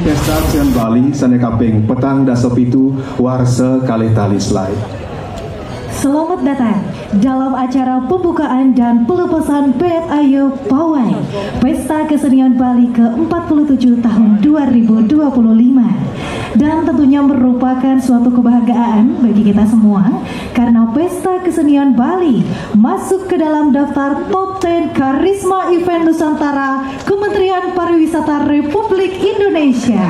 Pesta Kesenian Bali Sanekaping petang dasopitu warsa kalih tali slide. Selamat datang dalam acara pembukaan dan pelepasan Band Ayo Pawai Pesta Kesenian Bali ke-47 tahun 2025. Dan tentunya merupakan suatu kebahagiaan bagi kita semua karena Pesta Kesenian Bali masuk ke dalam daftar Top 10 Karisma Event Nusantara Kementerian Pariwisata Republik Indonesia.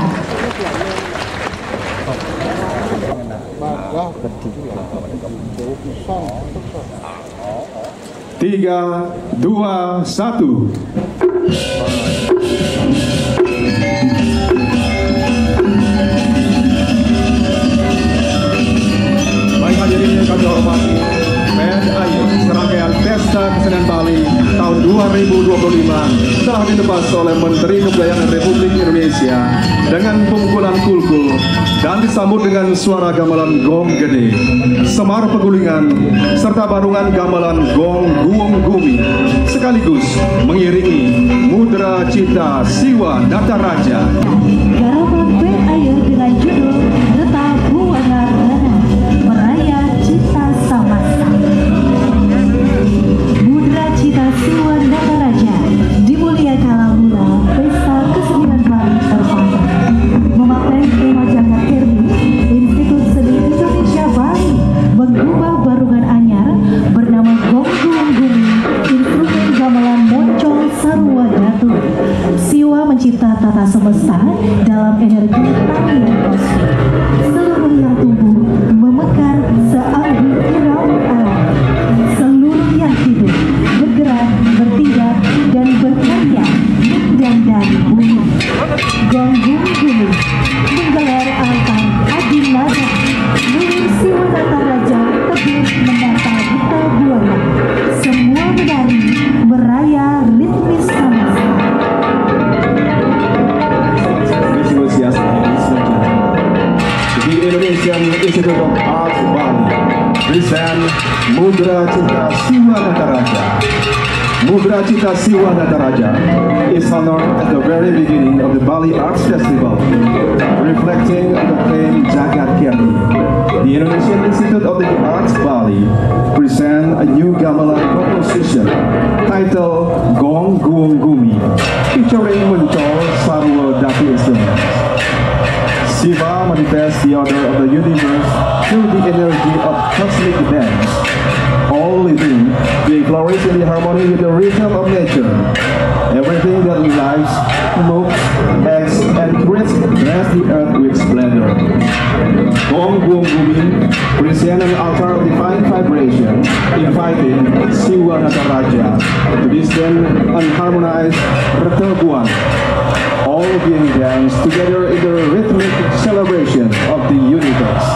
3, 2, 1. Baik hadirin yang kami hormati, Band Ayo serangkaian Pesta Kesenian Bali tahun 2025 telah ditebas oleh Menteri Kebudayaan Republik Indonesia dengan pukulan kulkul dan disambut dengan suara gamelan gong gede, semar pegulingan, serta barungan gamelan gong guung gumi, sekaligus mengiringi Mudra Cita Siwa Nataraja. Garapan Band Ayo dengan judul Reta Buana Rana Meraya Cita Samasta. Mudra Cita Siwa Nataraja dimulia kala mula Pesta Kesenian Bali terpandang memakai tema Jagat Kerni. Institut Seni Indonesia Bali mengubah barungan anyar bernama Gong Guung Gumi, instrumen gamelan moncong sarua datu. Siwa mencipta tata semesta dalam energi tarian kosmik. Seluruh yang tumbuh memekar seanggun irama alam. Seluruh yang hidup bergerak, bertindak, dan berkarya dan dari bumi. Gong Guung Gumi menggelar altar Adinada. Nur Siwa Nataraja teguh menata Reta Buana. Semua menari meraya ritmis samasta. The Indonesian Institute of Arts Bali present Mudra Cita Siwa Nataraja. Mudra Cita Siwa Nataraja is honored at the very beginning of the Bali Arts Festival, reflecting on the theme Jagat Kerni. The Indonesian Institute of the Arts Bali present a new gamelan composition titled Gong Guung Gumi, featuring Muncol Sarwa Datu instruments. Siva manifests the order of the universe through the energy of cosmic dance. All living being flourished in the harmony with the rhythm of nature. Everything that lives, moves, acts, and creates bless the earth with splendor. Gong Guung Gumi present an altar of divine vibration, inviting Siwa Nataraja to distant and harmonized Reta Buana. All being danced together in the rhythmic celebration of the universe.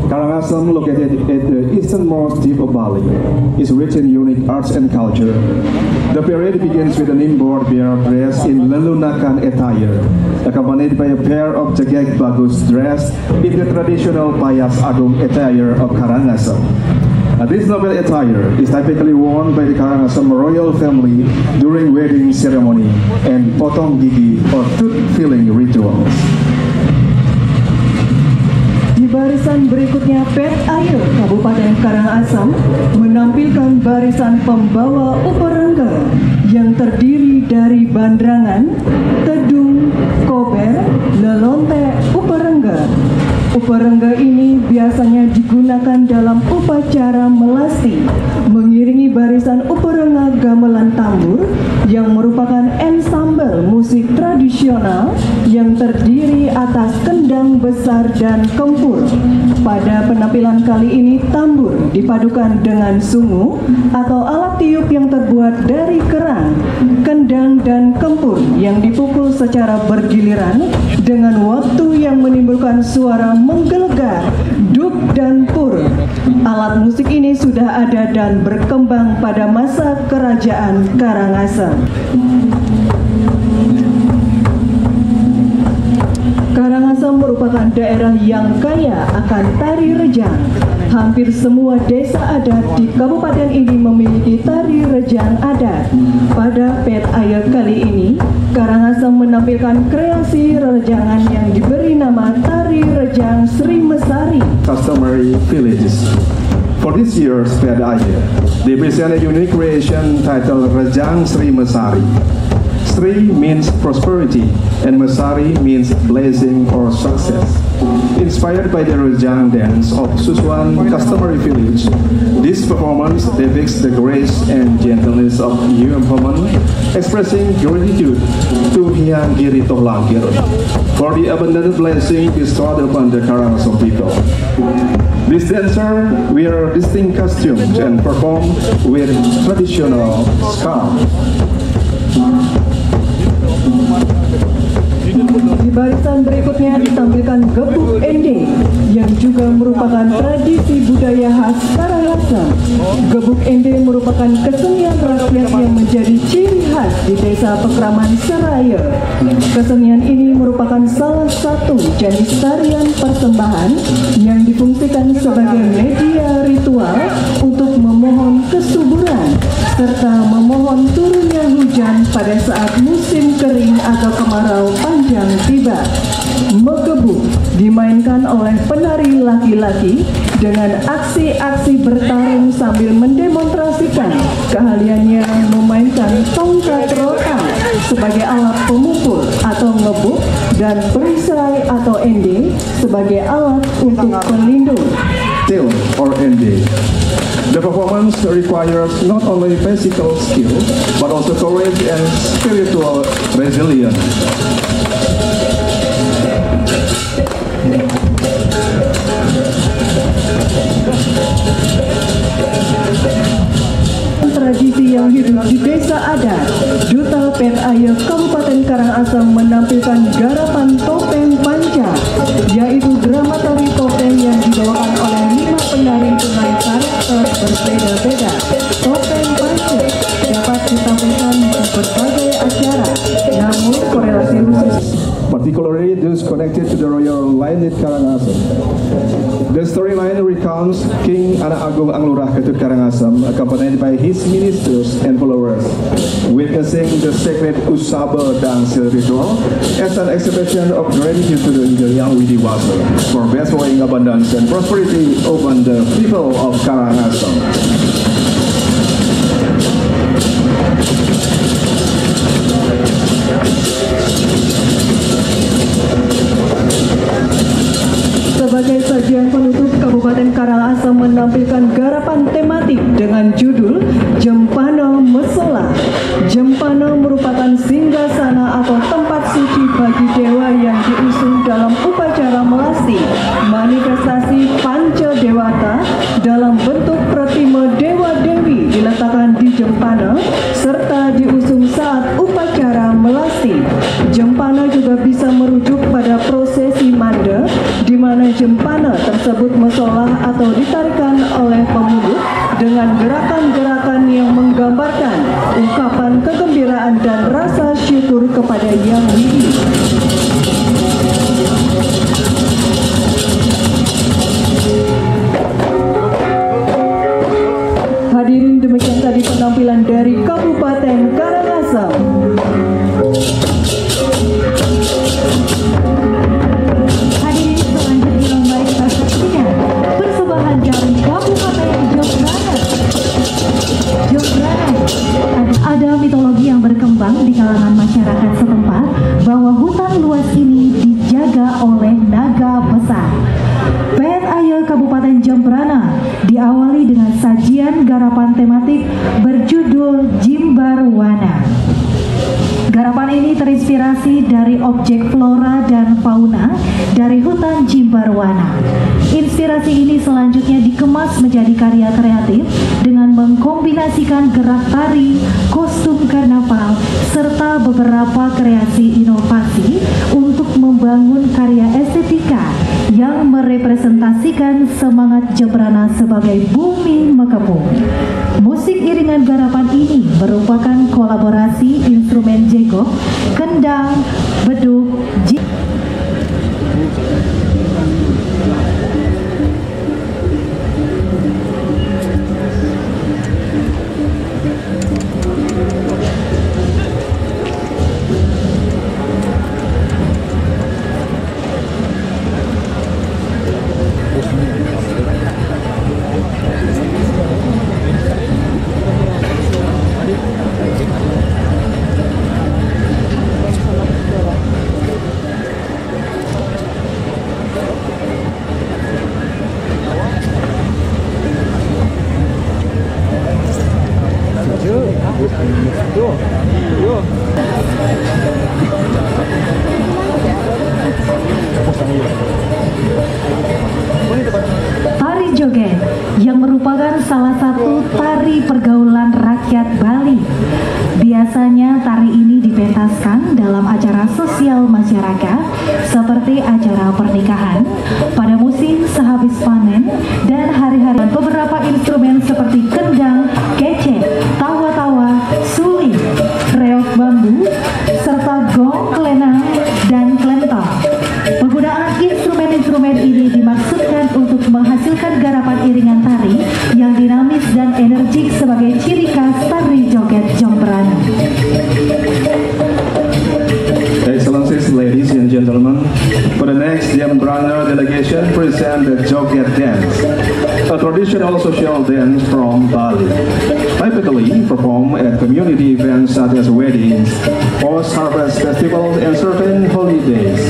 Karangasem, located at the easternmost tip of Bali, is rich in unique arts and culture. The parade begins with an inboard bear dressed in lelunakan attire, accompanied by a pair of jagek bagus dressed in the traditional payas agung attire of Karangasem. This noble attire is typically worn by the Karangasem royal family during wedding ceremony and potong gigi or tooth-filling rituals. Barisan berikutnya Pet Air Kabupaten Karangasem menampilkan barisan pembawa uparangga yang terdiri dari bandrangan, tedung, kober, lelonte, uparangga. Uparangga ini biasanya digunakan dalam upacara melasti, mengiringi barisan uparangga gamelan tambur yang merupakan ensembel musik tradisional yang terdiri atas kendang besar dan kempur. Pada penampilan kali ini tambur dipadukan dengan sungu atau alat tiup yang terbuat dari kerang, kendang dan kempur yang dipukul secara bergiliran dengan waktu yang menimbulkan suara menggelegar, duk dan pur. Alat musik ini sudah ada dan berkembang pada masa Kerajaan Karangasem. Karangasem merupakan daerah yang kaya akan tari rejang. Hampir semua desa adat di kabupaten ini memiliki tari rejang adat. Pada Pet Air kali ini, Karangasem menampilkan kreasi rejangan yang diberi nama Tari Rejang Sri Mesari. Customary villages. For this year's Pet Air, they present a unique creation titled Rejang Sri Mesari. Sri means prosperity and Mesari means blessing or success. Inspired by the Rejang dance of Susuan customary village, this performance depicts the grace and gentleness of new women, expressing gratitude to Hyang Giri Tohlangkir for the abundant blessing bestowed upon the Karangasem people. These dancers wear distinct costumes and perform with traditional scarf. Di barisan berikutnya ditampilkan Gebuk Ende yang juga merupakan tradisi budaya khas Karangasem. Gebuk ende merupakan kesenian rakyat yang menjadi ciri khas di Desa Pekraman Seraya. Kesenian ini merupakan salah satu jenis tarian persembahan yang difungsikan sebagai media ritual untuk memohon kesuburan serta memohon turunnya hujan pada saat musim kering atau kemarau panjang tiba. Megebuk dimainkan oleh penari laki-laki dengan aksi-aksi bertarung sambil mendemonstrasikan keahliannya memainkan tongkat rotan sebagai alat pemukul atau ngebuk dan perisai atau ende sebagai alat untuk pelindung. Til or ende. The performance requires not only physical skill, but also courage and spiritual resilience. Tradisi yang hidup di desa adat, Duta Pet Aye Kabupaten Karangasem menampilkan garapan topeng panca, yaitu drama tari topeng yang dibawakan oleh 5 penari dengan karakter berbeda-beda. Topeng panca dapat ditampilkan di berbagai acara, namun korelasi khusus particularly those connected to the royal line in Karangasem. The storyline recounts King Anak Agung Anglurah Ketut Karangasem, accompanied by his ministers and followers, witnessing the sacred Usaba dance ritual as an expression of gratitude to the Yang Widiwasa for bestowing abundance and prosperity upon the people of Karangasem. Sebagai sajian penutup, Kabupaten Karangasem menampilkan garapan tematik dengan judul Jempana Mesola. Jempana merupakan singgasana atau tempat suci bagi dewa yang diusung dalam upacara melasti, manifestasi Panca Dewata dalam bentuk pratima dewa-dewi diletakkan di Jempana serta diusung saat upacara melasti. Jempana juga bisa merujuk pada prosesi manda, di mana jempana tersebut mesolah atau ditarikan oleh pemungut dengan gerakan-gerakan yang menggambarkan ungkapan kegembiraan dan rasa syukur kepada Yang Widi. Hadirin, demikian tadi penampilan dari Kabupaten Karangasem. Hadirin, selanjutnya mari kita saksikan persembahan dari Kabupaten Jembrana. Ada mitologi yang berkembang di kalangan masyarakat setempat bahwa hutan luas ini dijaga oleh naga besar. Pet Aye Kabupaten Jembrana diawali dengan sajian garapan tematik berjudul Jimbarwana. Garapan ini terinspirasi dari objek flora dan fauna dari hutan Jimbarwana. Inspirasi ini selanjutnya dikemas menjadi karya kreatif dengan mengkombinasikan gerak tari, kostum karnaval, serta beberapa kreasi inovasi untuk membangun karya estetika yang merepresentasikan semangat Jembrana sebagai bumi Mekepung. Musik iringan garapan ini merupakan kolaborasi instrumen jegok, kendang, beduk, Tari joget yang merupakan salah satu tari pergaulan rakyat Bali. Biasanya tari ini dipentaskan dalam acara sosial masyarakat seperti acara pernikahan, pada musim untuk menghasilkan garapan iringan tari yang dinamis dan energik sebagai ciri khas tari joget Jembrana. Excellencies, ladies and gentlemen, for the next Jembrana delegation present the Joget Dance, a traditional social dance from Bali, typically performed at community events such as weddings, post-harvest festivals, and certain holidays.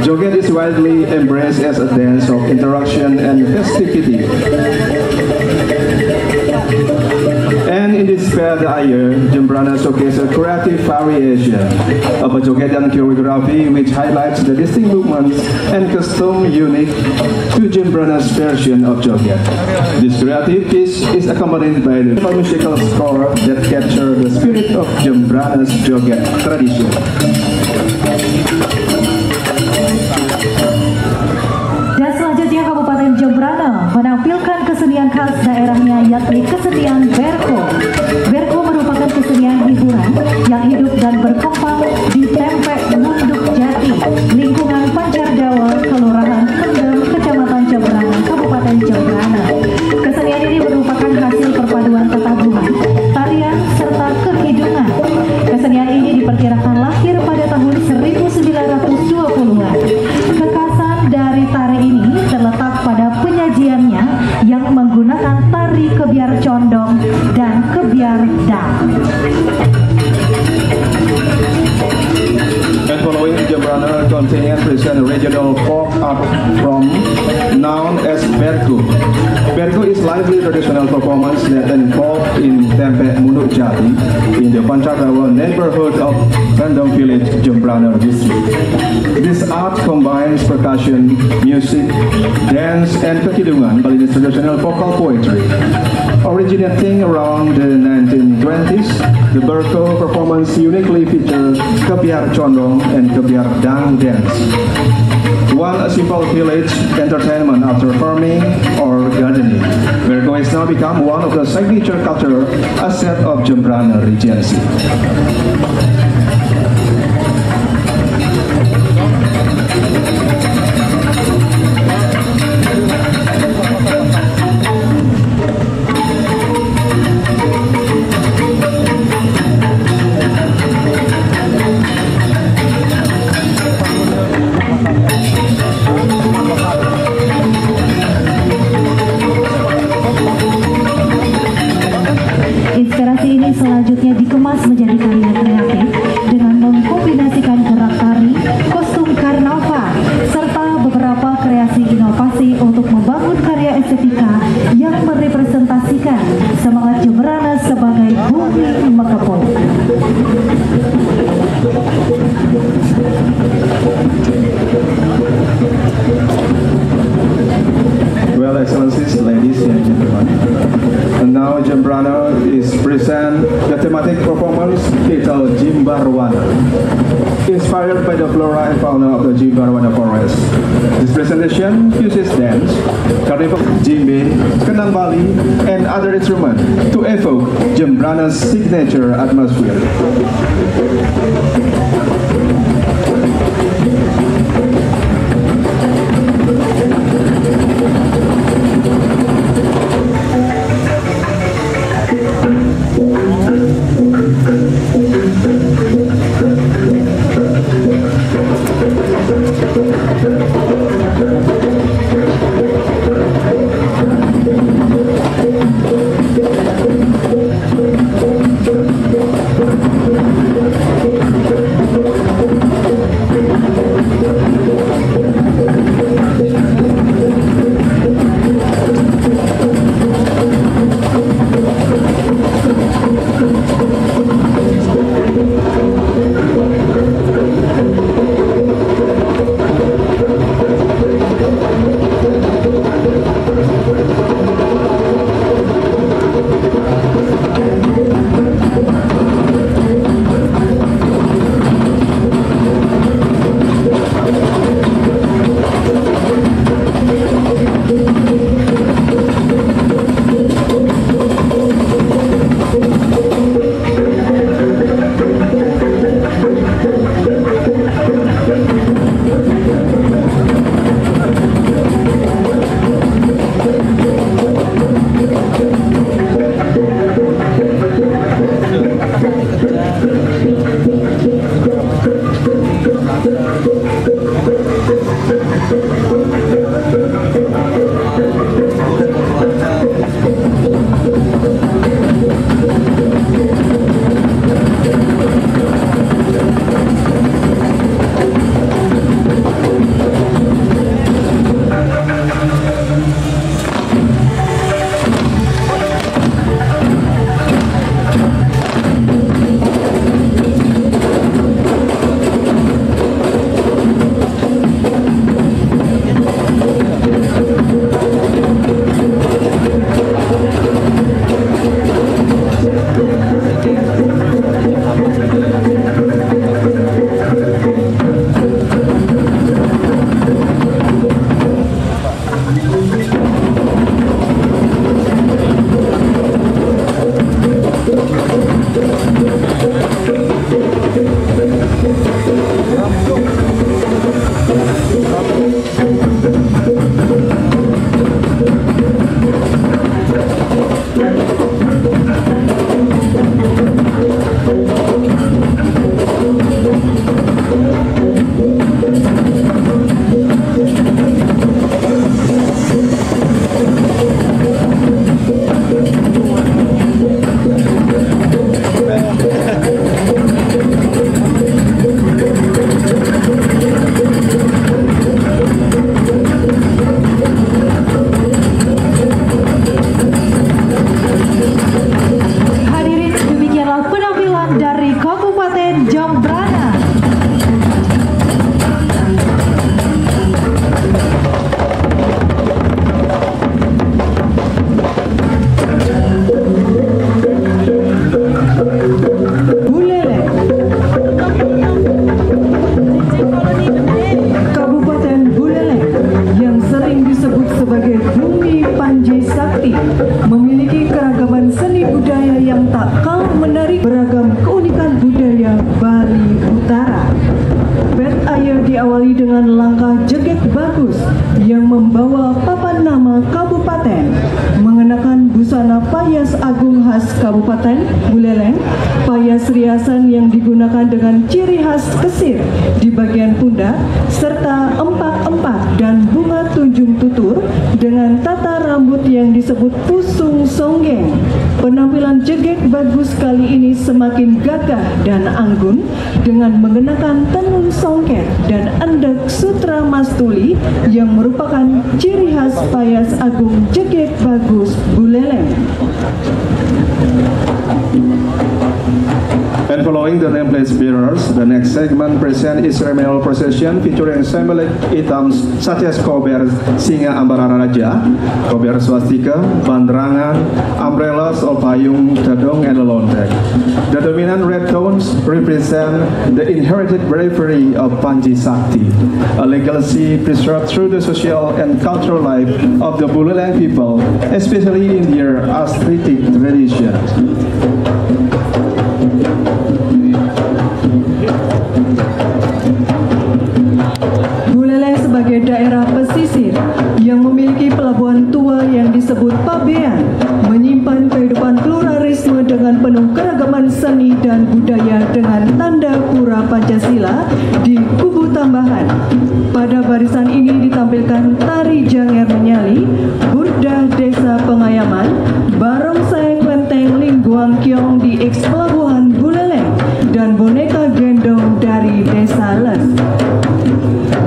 Joget is widely embraced as a dance of interaction and festivity. And in this past year, Jembrana showcased a creative variation of a Jogetan choreography which highlights the distinct movements and costume unique to Jembrana's version of Joget. This creative piece is accompanied by the musical score that captures the spirit of Jembrana's Joget tradition. Dan selanjutnya Kabupaten Jembrana menampilkan kesenian khas daerahnya yakni kesenian Berko. Berko merupakan kesenian hiburan yang hidup dan berkembang di Tempek Munduk Jati, lingkungan Pancardawa, Kelurahan Kendem, Kecamatan Jembrana, Kabupaten Jembrana. Kesenian ini merupakan hasil perpaduan tatabuhan, tarian, serta kehidungan. Kesenian ini diperkirakan lahir pada tahun 1920-an. Kekhasan dari tari ini terletak pada penyajiannya yang menggunakan tari kebiar condong dan kebiar dang. And following Jembrana contingent present regional folk art form known as Berko. Berko is lively traditional performance that involved in Tempek Munduk Jati in the Pancardawa neighborhood of Kendem Village, Jembrana district. This art combines percussion, music, dance, and kekidungan, Balinese traditional vocal poetry. Originating around the 1920s, the Berko performance uniquely features kebiar condong and kebiar dang dance. One a simple village entertainment after farming or gardening. Berko has now become one of the signature cultural assets of Jembrana Regency. Inspirasi ini selanjutnya dikemas menjadi karya kreatif dengan mengkombinasikan gerak tari, kostum karnaval, serta beberapa kreasi inovasi untuk membangun karya estetika yang merepresentasikan semangat Jembrana sebagai bumi Mekepung. Well, Excellencies, ladies and gentlemen, and now Jembrana is present the thematic performance titled Jimbarwana, inspired by the flora and fauna of the Jimbarwana forest. This presentation uses dance, carnival, jimbe, kenang Bali, and other instruments to evoke Jembrana's signature atmosphere. sebagai bumi Panji Sakti memiliki keragaman seni budaya yang tak kalah menarik, beragam keunikan budaya Bali Utara. Bet Ayer diawali dengan langkah Jegek Bagus yang membawa papan nama kabupaten, mengenakan busana payas agung khas Kabupaten Buleleng, payas riasan yang digunakan dengan ciri khas kesir di bagian pundak, serta empak-empak dan bunga tunjung tutur dengan tata rambut yang disebut pusung songgeng. Penampilan Jegek Bagus kali ini semakin gagah dan anggun dengan mengenakan tenun songket dan endek sutra mastuli yang merupakan ciri khas payas agung Jegek Bagus Buleleng. And following the nameplate bearers, the next segment present is ceremonial procession featuring symbolic items such as kober singa ambarana raja, kober swastika, banderangan, umbrellas or payung, tadong, and lontek. The dominant red tones represent the inherited bravery of Panji Sakti, a legacy preserved through the social and cultural life of the Buleleng people, especially in their aesthetic tradition. Buleleng sebagai daerah pesisir yang memiliki pelabuhan tua yang disebut Pabean, menyimpan kehidupan pluralisme dengan penuh keragaman seni dan budaya dengan tanda pura Pancasila di kubu tambahan. Pada barisan ini ditampilkan tari Janger Menyali, Burdah Desa Pengayaman, Barongsai Klenteng Lingguang Kiong di eks Pelabuhan Buleleng, dan boneka gendong dari Desa Les.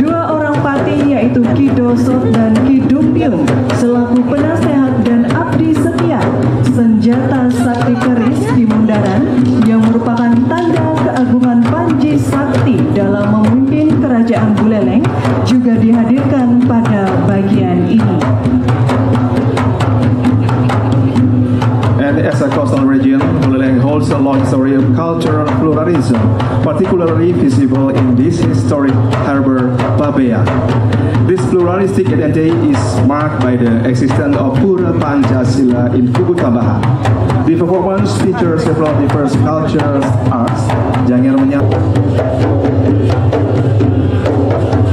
Dua orang patih yaitu Ki Dosot dan Ki Dumpiung selaku penasehat dan abdi setia, senjata sakti keris di mundaran yang merupakan tanda keagungan Panji Sakti dalam memimpin kerajaan Buleleng juga dihadirkan pada bagian ini. And as a coastal region, Buleleng holds a long story of cultural pluralism, particularly visible in this historic harbor, Pabean. This pluralistic identity is marked by the existence of Pura Pancasila in Kubu Tambahan. The performance features several diverse cultures, arts, Janger Menyali.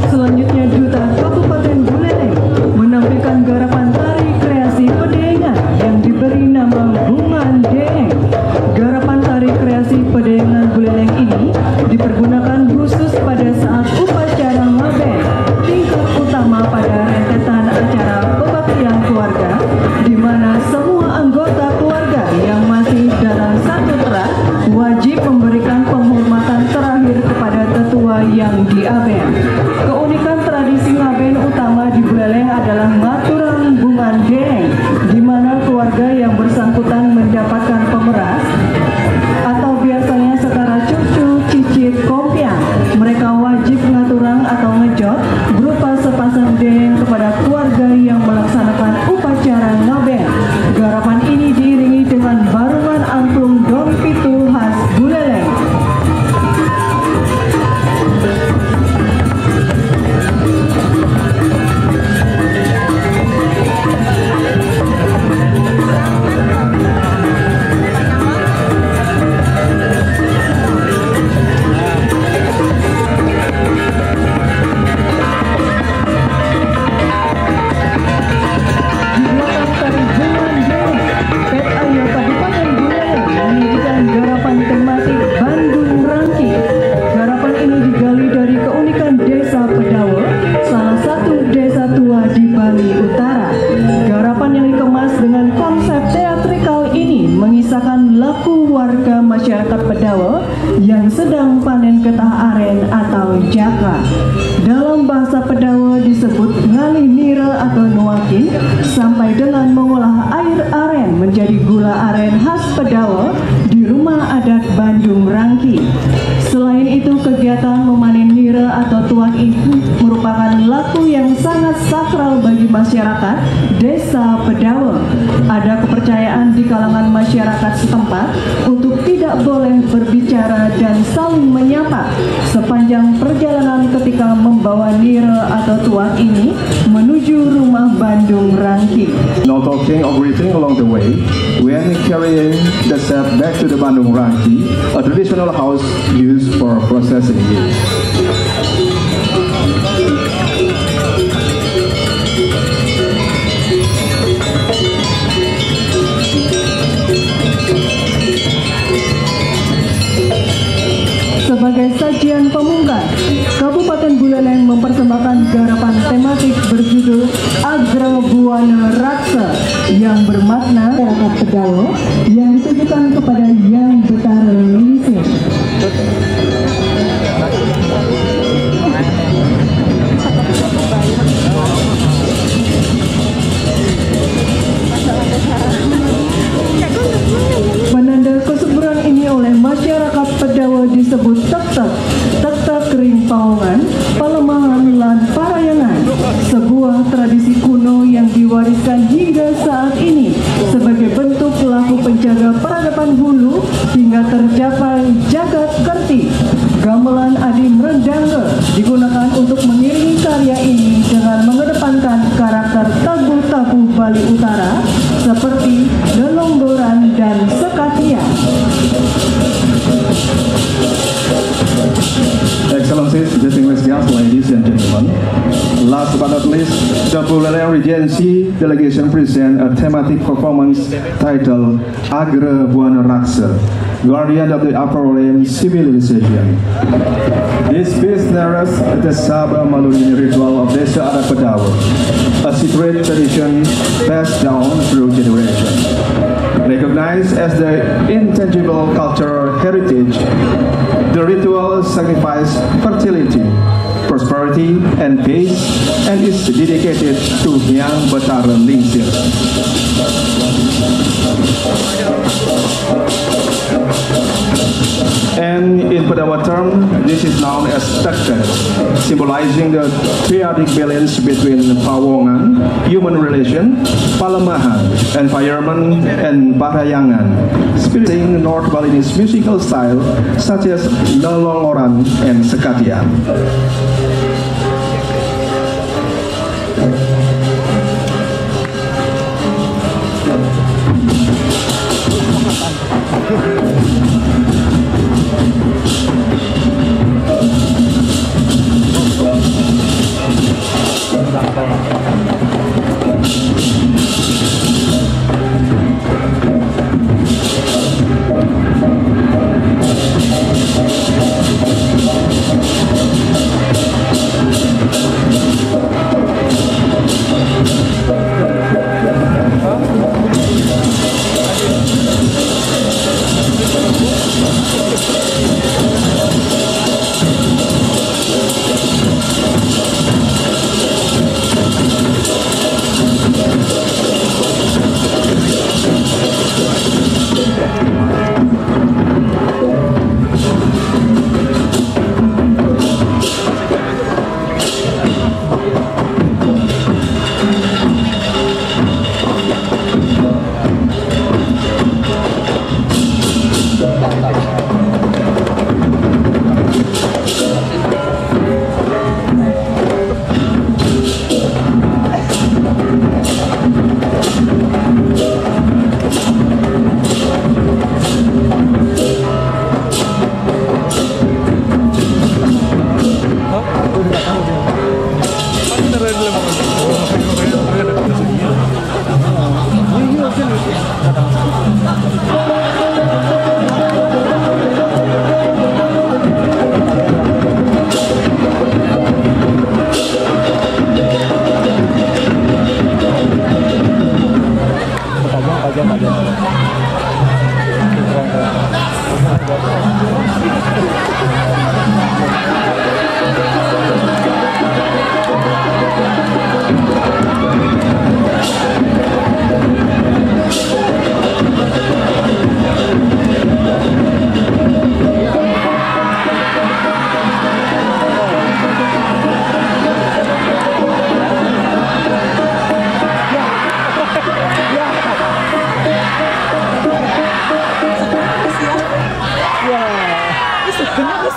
Selanjutnya Duta Kabupaten Buleleng menampilkan garapan tari kreasi Pedengan yang diberi nama Bungan Deeng. Garapan tari kreasi Pedengan Buleleng ini dipergunakan khusus pada saat upacara ngaben, tingkat utama pada rentetan acara pembaktian keluarga, di mana semua anggota keluarga yang masih dalam satu terat wajib memberikan penghormatan terakhir kepada tetua yang diaben. Keunikan tradisi ngaben utama di Buleleng adalah ngaturang bungan deeng, di mana keluarga yang bersangkutan mendapatkan pemeras atau biasanya setara cucu, cicit, kompiang. Mereka wajib ngaturang atau ngejot berupa sepasang deeng kepada keluarga yang melaksanakan upacara ngaben. Garapan ini diiringi dengan barungan angklung dong pitu khas Buleleng. Yang sedang panen getah aren atau jaka. Dalam bahasa Pedawa disebut ngalih nira atau nuakin, sampai dengan mengolah air aren menjadi gula aren khas Pedawa di rumah adat Bandung Rangki. Selain itu, kegiatan memanen nira atau tuak itu merupakan laku yang sangat sakral bagi masyarakat desa Pedawa. Ada kepercayaan di kalangan masyarakat setempat untuk tidak boleh berbicara dan saling menyapa sepanjang perjalanan ketika membawa nira atau tuak ini menuju rumah Bandung Rangki. No talking or greeting along the way. When carrying the set back to the Bandung Rangki, a traditional house used for processing it. Sebagai sajian pemungkas, Kabupaten Buleleng mempersembahkan garapan tematik berjudul Agra Buana Raksa yang bermakna masyarakat Pedawo yang ditujukan kepada Yang Betara Lingsir. Penanda kesuburan ini oleh masyarakat Pedawo disebut tek-tek, tek-tek kering paongan, palemahan, lan parayangan. Sebuah tradisi kuno yang diwariskan hingga saat ini sebagai bentuk laku penjaga peradaban hulu hingga tercapai jagat kerti. Gamelan Adi Mrendangge digunakan untuk mengiringi karya ini dengan mengedepankan karakter tabu-tabu Bali Utara seperti delonggoran dan sekatia. Excellencies, distinguished guests, ladies and gentlemen. Last but not least, the Buleleng Regency delegation present a thematic performance titled Agra Buana Raksa, Guardian of the Upper Rim Civilization. This piece narrates the Sabah Maluni ritual of Desa Adat Pedawo, a secret tradition passed down through generations. Recognized as the intangible cultural heritage, the ritual signifies fertility, prosperity, and peace, and is dedicated to Yang Betara Lingsir. And in Pedawa term, this is known as tek-tek, symbolizing the triadic balance between pawongan, human relation, palemahan, environment, and parayangan, spiriting North Balinese musical style such as delonggoran and sekatia.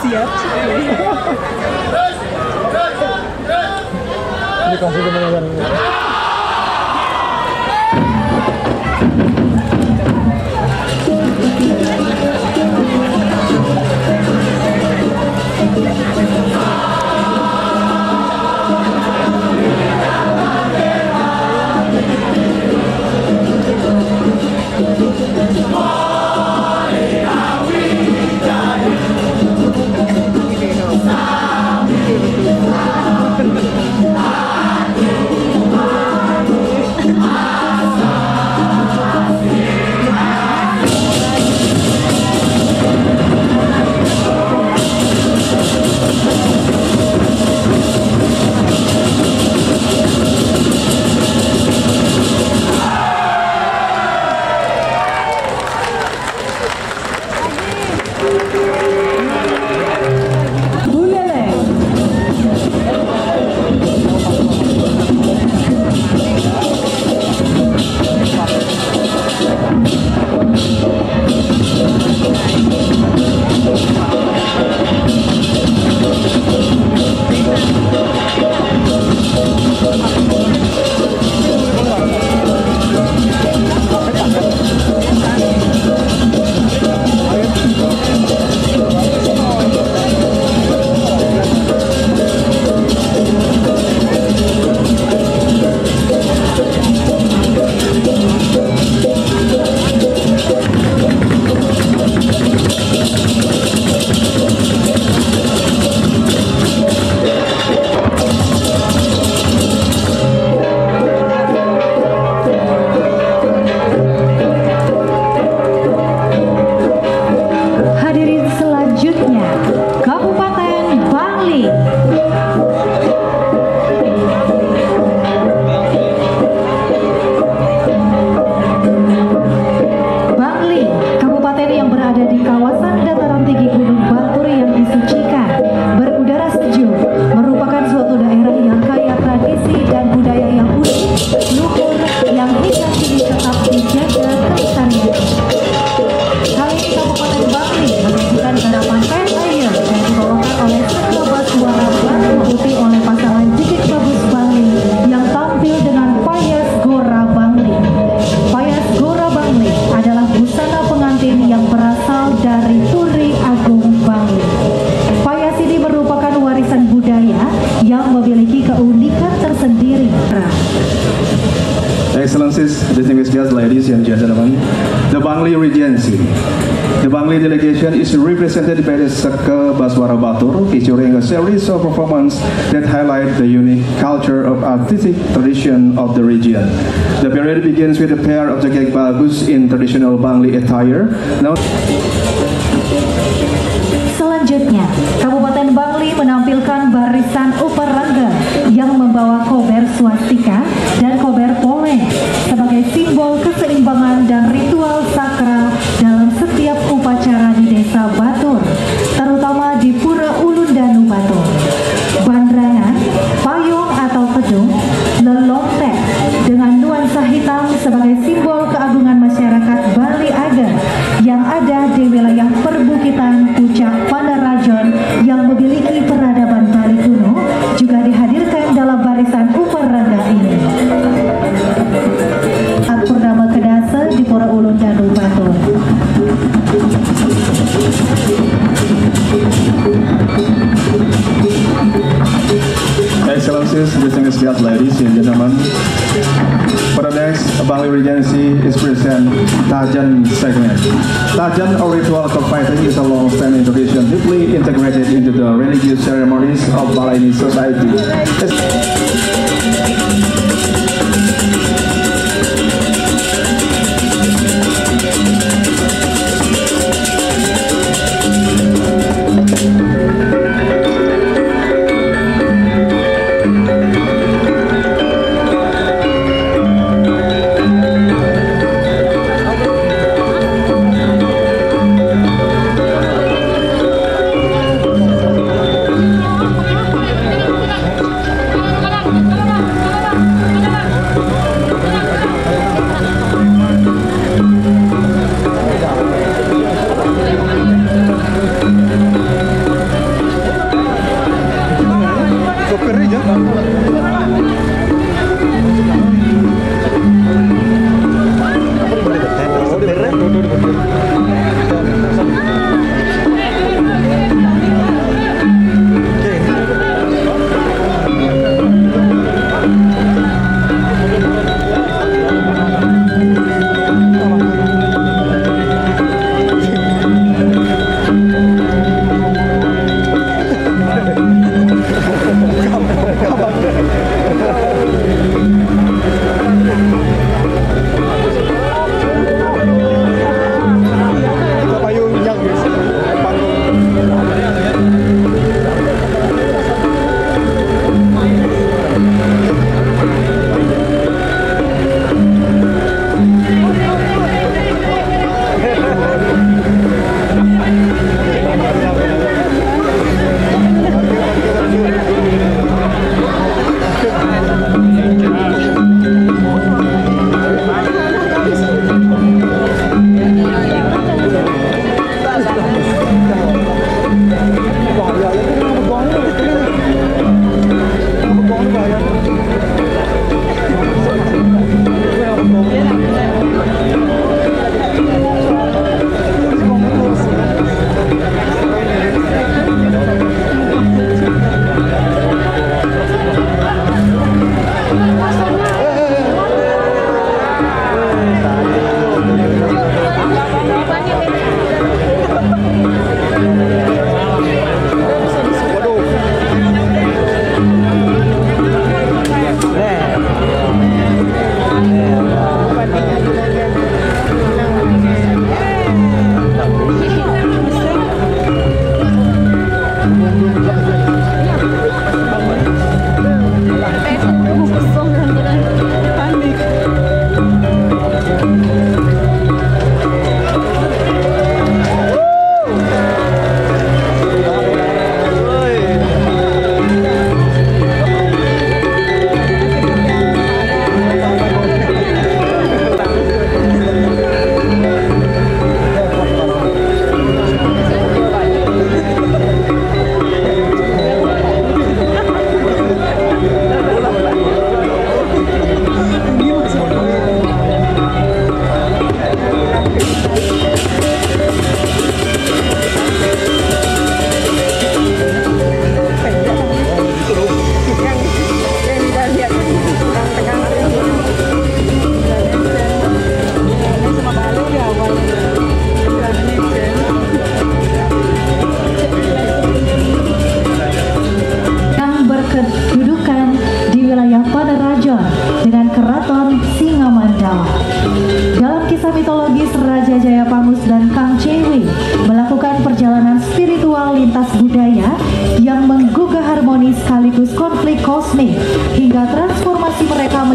siap. Ini kasih teman-teman. distinguished guests, ladies and gentlemen, the Bangli Regency. The Bangli delegation is represented by the Saka Baswara Batur, featuring a series of performances that highlight the unique culture of artistic tradition of the region. The parade begins with a pair of Jakek Bagus in traditional Bangli attire. Now, selanjutnya, Kabupaten Bangli menampilkan barisan uparangga yang membawa kober swastika dan kober poleng sebagai simbol keseimbangan dan ritual sakral dalam setiap upacara di Desa Batur, terutama di Pura Ulun Danu Batur. Bandrangan, payung atau kedung, lelontek dengan nuansa hitam sebagai simbol keagungan masyarakat Bali Aga yang ada di wilayah perbukitan Puncak Pandarajon yang memiliki peradaban Bali kuno juga dihadirkan dalam barisan uparangga ini. Purnama Kedasa di Pura Ulun Danu Batur. Excellencies, distinguished guests, ladies and gentlemen. For the next, Bangli Regency is present Tajan segment. Tajan or ritual cockfighting is a long-standing tradition deeply integrated into the religious ceremonies of Balinese society.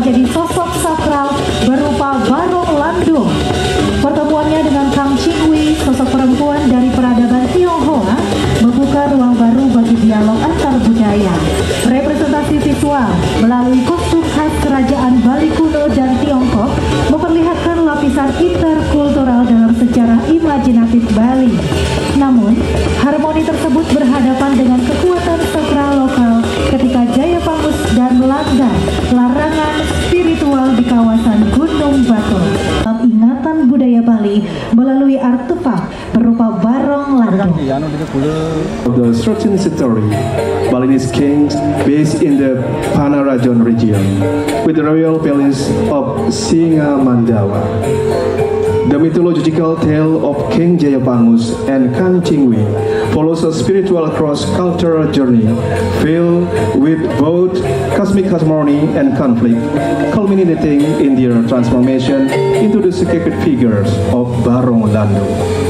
menjadi sosok sakral berupa Barong Landung. Pertemuannya dengan Kang Chingwi, sosok perempuan dari peradaban Tionghoa, membuka ruang baru bagi dialog antar budaya. Representasi visual melalui kostum khas kerajaan Bali kuno dan Tiongkok memperlihatkan lapisan interkultural dalam sejarah imajinatif Bali. Namun, harmoni tersebut berhadapan dengan kekuatan sakral lokal ketika Jayapangus dan melanggar larangan spiritual di kawasan Gunung Batur. Ingatan budaya Bali melalui artefak berupa Barong Landung. The 13th century Balinese kings based in the Panarajan region with the royal palace of Singamandawa. The mythological tale of King Jayapangus and Kang Chingwi follows a spiritual cross-cultural journey filled with both cosmic harmony and conflict, culminating in their transformation into the sacred figures of Barong Landung.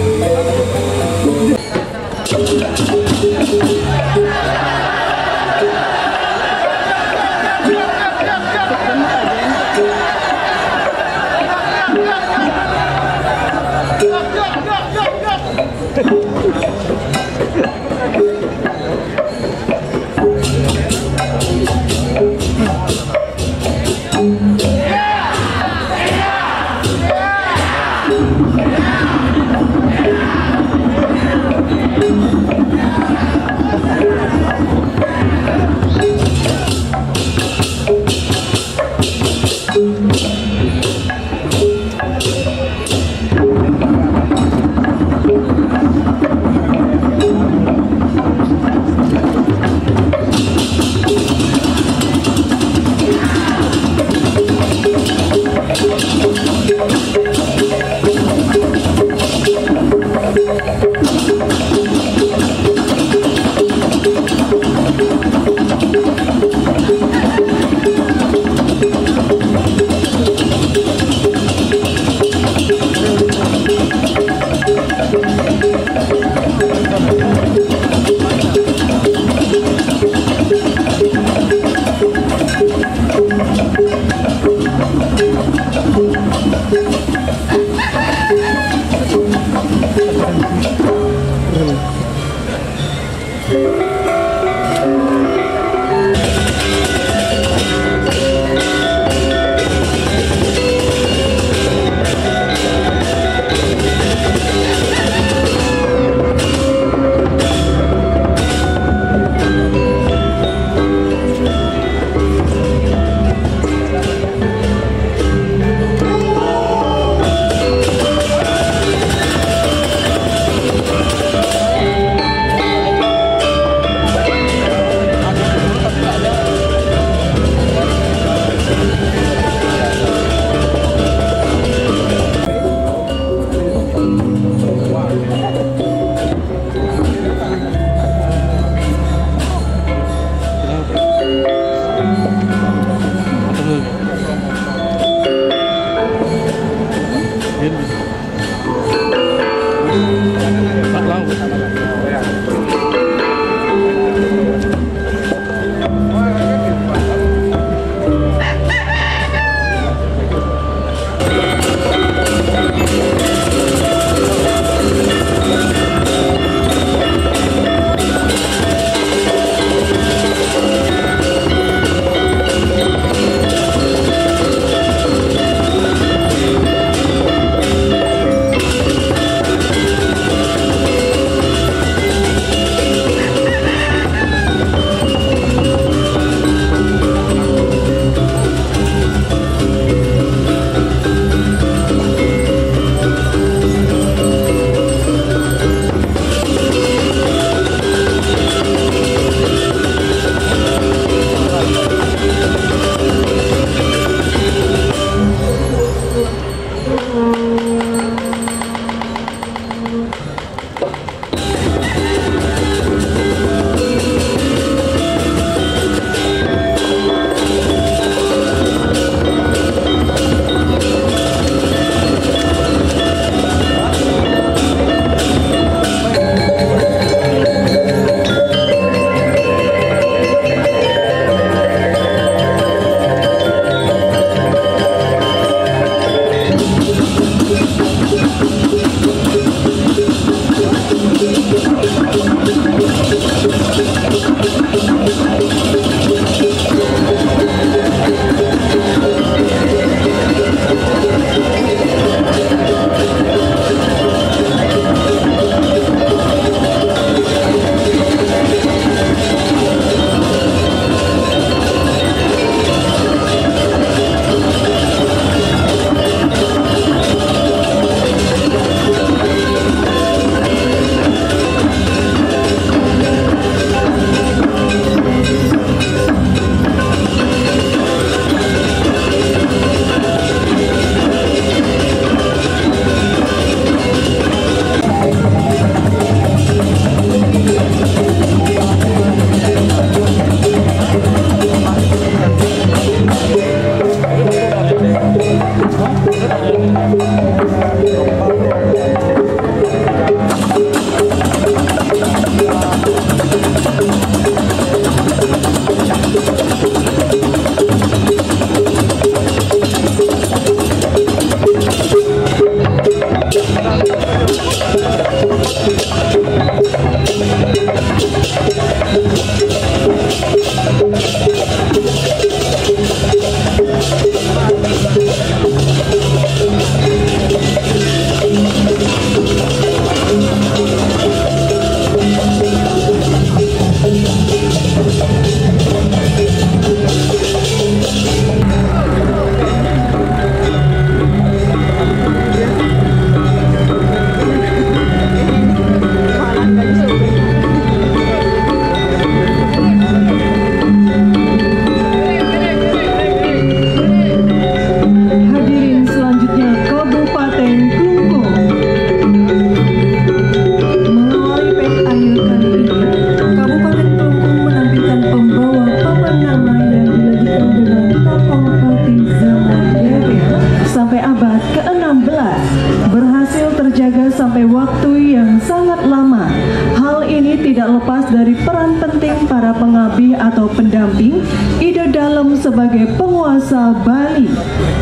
atau pendamping, Ida Dalem sebagai penguasa Bali.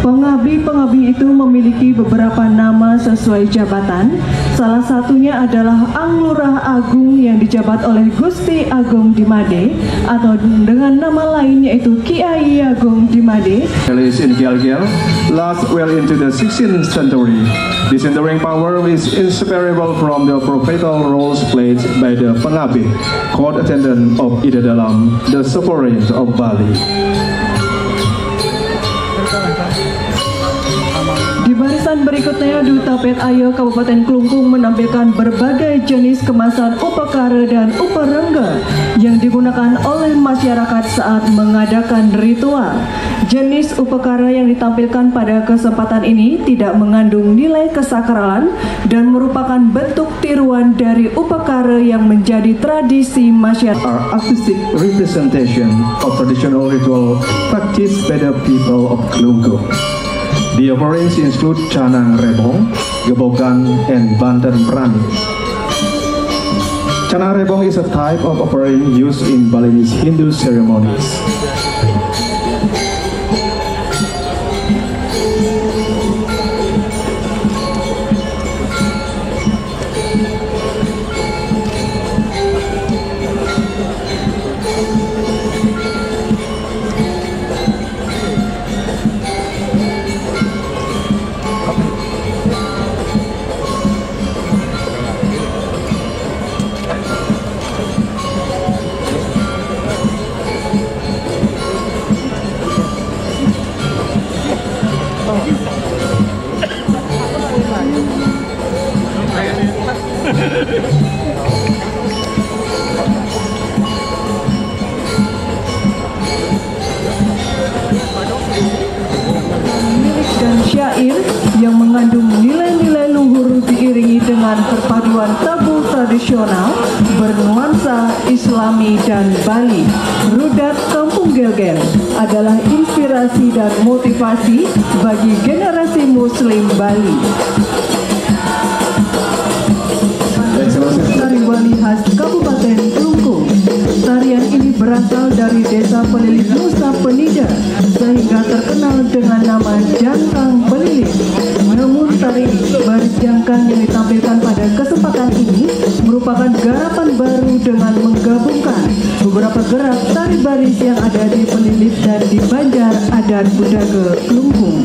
Pengabi-pengabi itu memiliki beberapa nama sesuai jabatan. Salah satunya adalah Anglurah Agung yang dijabat oleh Gusti Agung Dimade, atau dengan nama lain yaitu Kiai Agung Dimade. In Gel-Gel, last well into the 16th century. This enduring power is inseparable from the prophetal roles played by the pengabe, court attendant of Ida Dalem, the sovereign of Bali. Di barisan berikutnya, Duta Pet Ayo Kabupaten Klungkung menampilkan berbagai jenis kemasan upakara dan uparengga yang digunakan oleh masyarakat saat mengadakan ritual. Jenis upakara yang ditampilkan pada kesempatan ini tidak mengandung nilai kesakralan dan merupakan bentuk tiruan dari upakara yang menjadi tradisi masyarakat. Artistic representation of traditional ritual practiced by the people of Klungkung. The offerings include canang rebong, gebogan, and banten prani. Canang rebong is a type of offering used in Balinese Hindu ceremonies. Dan syair yang mengandung nilai-nilai luhur diiringi dengan perpaduan tabu tradisional bernuansa Islami dan Bali. Rudat Kampung Gel-Gel adalah inspirasi dan motivasi bagi generasi Muslim Bali. Tari Bali khas Kabupaten Klungkung. Tarian ini berasal dari desa Pelilit Nusa Penida sehingga terkenal dengan nama Jangkang Pelilit. Namun tari baris jangkang yang ditampilkan pada kesempatan ini merupakan garapan baru dengan menggabungkan beberapa gerak tari baris yang ada di Pelilit dan di Banjar Adat Budage Klungkung.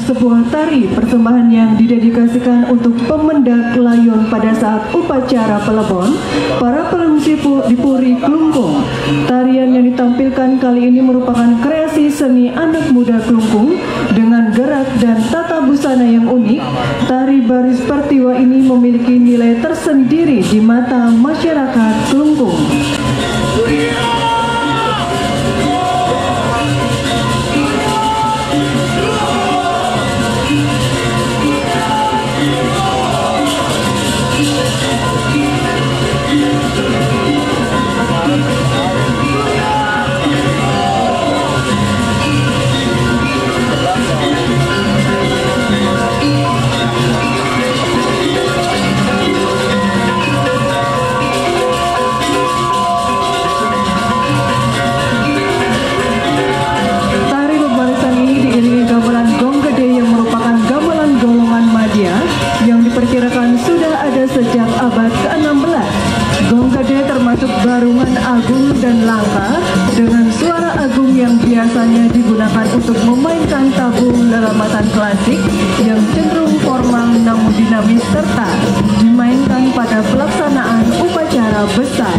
Sebuah tari persembahan yang didedikasikan untuk pemendak layon pada saat upacara pelebon para pengungsi di Puri Klungkung. Tarian yang ditampilkan kali ini merupakan kreasi seni anak muda Klungkung dengan gerak dan tata busana yang unik. Tari baris pertiwa ini memiliki nilai tersendiri di mata masyarakat Klungkung. Diperkirakan sudah ada sejak abad ke-16. Gong gede termasuk barungan agung dan langka dengan suara agung yang biasanya digunakan untuk memainkan tabung dalamatan klasik yang cenderung formal namun dinamis serta dimainkan pada pelaksanaan upacara besar.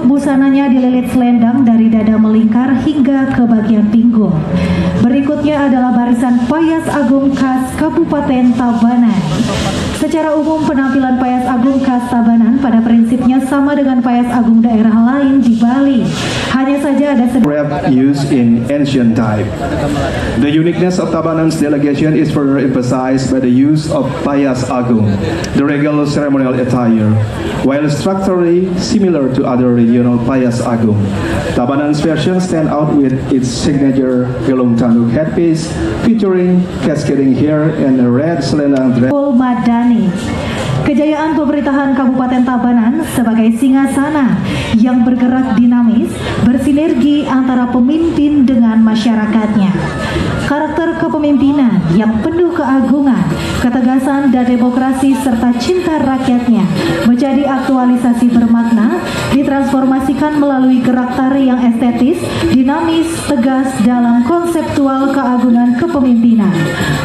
Busananya dililit selendang dari dada melingkar hingga ke bagian pinggul. Berikutnya adalah barisan payas agung khas Kabupaten Tabanan. Secara umum penampilan payas agung khas Tabanan pada prinsipnya sama dengan payas agung daerah lain di Bali. Hanya saja ada Wrap used in ancient time. The uniqueness of Tabanan's delegation is further emphasized by the use of payas agung, the regal ceremonial attire. While structurally similar to other regional payas agung, Tabanan's version stand out with its signature Gelung Tanduk headpiece featuring cascading hair and a red selendang dress. Madani. Kejayaan pemerintahan Kabupaten Tabanan sebagai singasana yang bergerak dinamis, bersinergi antara pemimpin dengan masyarakatnya. Karakter kepemimpinan yang penuh keagungan, ketegasan dan demokrasi serta cinta rakyatnya menjadi aktualisasi bermakna, ditransformasikan melalui gerak tari yang estetis, dinamis, tegas dalam konseptual keagungan kepemimpinan.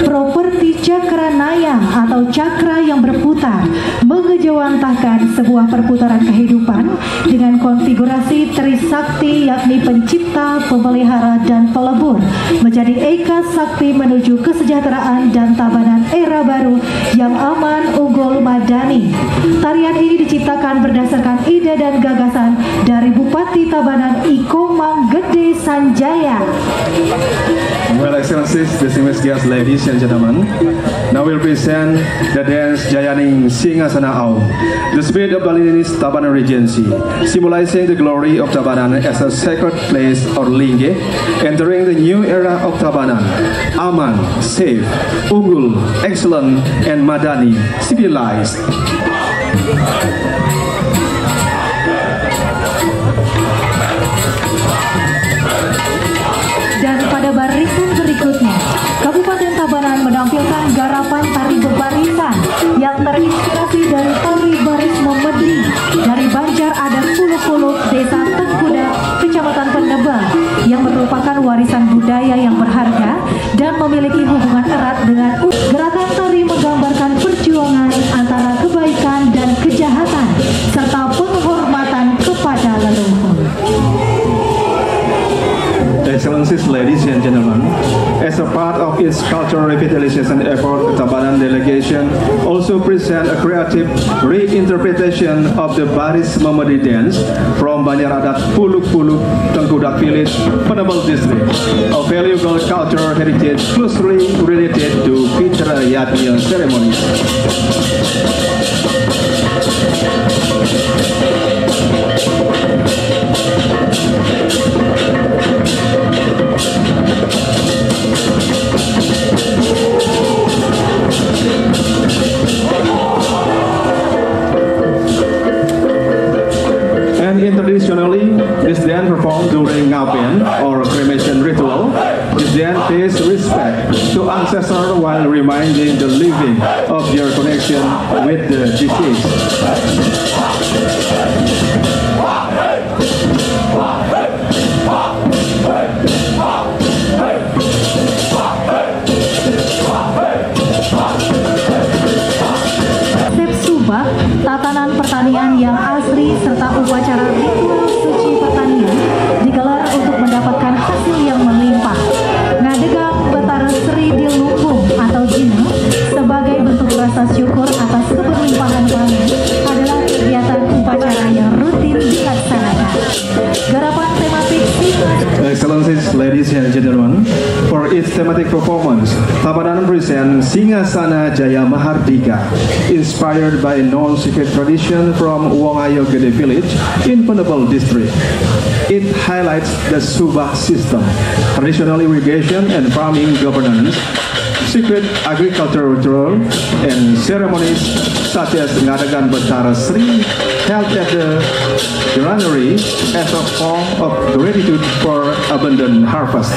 Properti cakra nayang atau cakra yang berputar mengejawantahkan sebuah perputaran kehidupan dengan konfigurasi Trisakti yakni pencipta, pemelihara, dan pelebur menjadi eka sakti menuju kesejahteraan dan Tabanan era baru yang aman, unggul, madani. Tarian ini diciptakan berdasarkan ide dan gagasan dari Bupati Tabanan Iko Manggede Sanjaya. Well, Excellencies, distinguished guests, ladies and gentlemen, now we'll present the dance Jayaning Singasana Aum, the spirit of Balinese Tabanan Regency, symbolizing the glory of Tabanan as a sacred place or lingge, entering the new era of Tabanan, aman, safe, unggul, excellent, and madani, civilized. Dan pada barisan berikutnya, Kabupaten Tabanan menampilkan garapan tari bebarisan yang terinspirasi dari tari baris memedi dari Banjar Adat Puluk-Puluk, Desa Tengkuda, Kecamatan Pendebal, yang merupakan warisan budaya yang berharga dan memiliki hubungan erat dengan gerakan tari menggambarkan perjuangan antara kebaikan dan kejahatan serta penghormatan kepada leluhur. Excellencies, ladies and gentlemen, as a part of its cultural revitalization effort, Tabanan delegation also present a creative reinterpretation of the Baris Mamadi dance from Banjar Adat Puluk Puluk, Tengkudak Village, Penebel District, a valuable cultural heritage closely related to Fitra Yatnya ceremonies. Traditionally, this dance performed during ngaben or cremation ritual. This dance pays respect to ancestors while reminding the living of their connection with the deceased. Tatanan pertanian yang asli serta upacara ritual suci pertanian digelar untuk mendapatkan hasil yang melimpah. Ngadegang Betara Sri Dilupung atau Jina sebagai bentuk rasa syukur atas keberlimpahan panen adalah kegiatan upacara yang rutin dilaksanakan. Garapan tematik Excellencies, ladies and gentlemen, for its thematic performance, Tabanan presents Singasana Jaya Mahardika, inspired by non-secret tradition from Wongayo Gede village in Penebel district. It highlights the Subak system, traditional irrigation and farming governance, secret agricultural ritual, and ceremonies such as Ngadagan Betara Sri held at the granary as a form of gratitude for abundant harvest.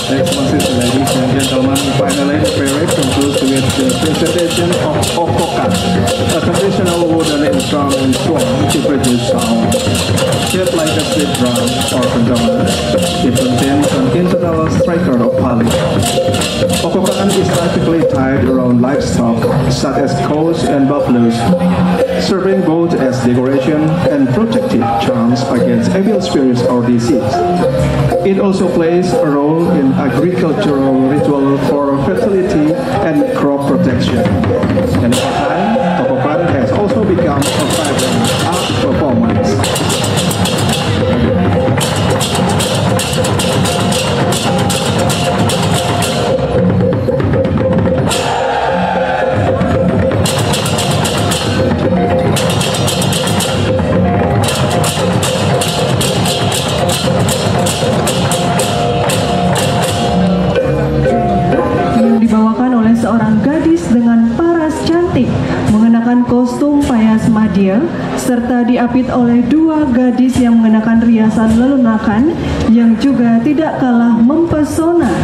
Excellencies, ladies and gentlemen, finally the parade concludes with the presentation of Okokan, a traditional wooden instrument strung to produce sound. Shaped like a street drum or condomen, it contains an internal striker of Pali. Okokan is typically tied around livestock, such as cows and buffaloes, serving both as decoration and protective charms against evil spirits or disease. It also plays a role in agricultural ritual for fertility and crop protection. And over time, Okokan has also become a vibrant art performance. Dibawakan oleh seorang gadis dengan paras cantik mengenakan kostum payas madya serta diapit oleh dua gadis yang mengenakan riasan lelunakan yang juga tidak kalah mempesona.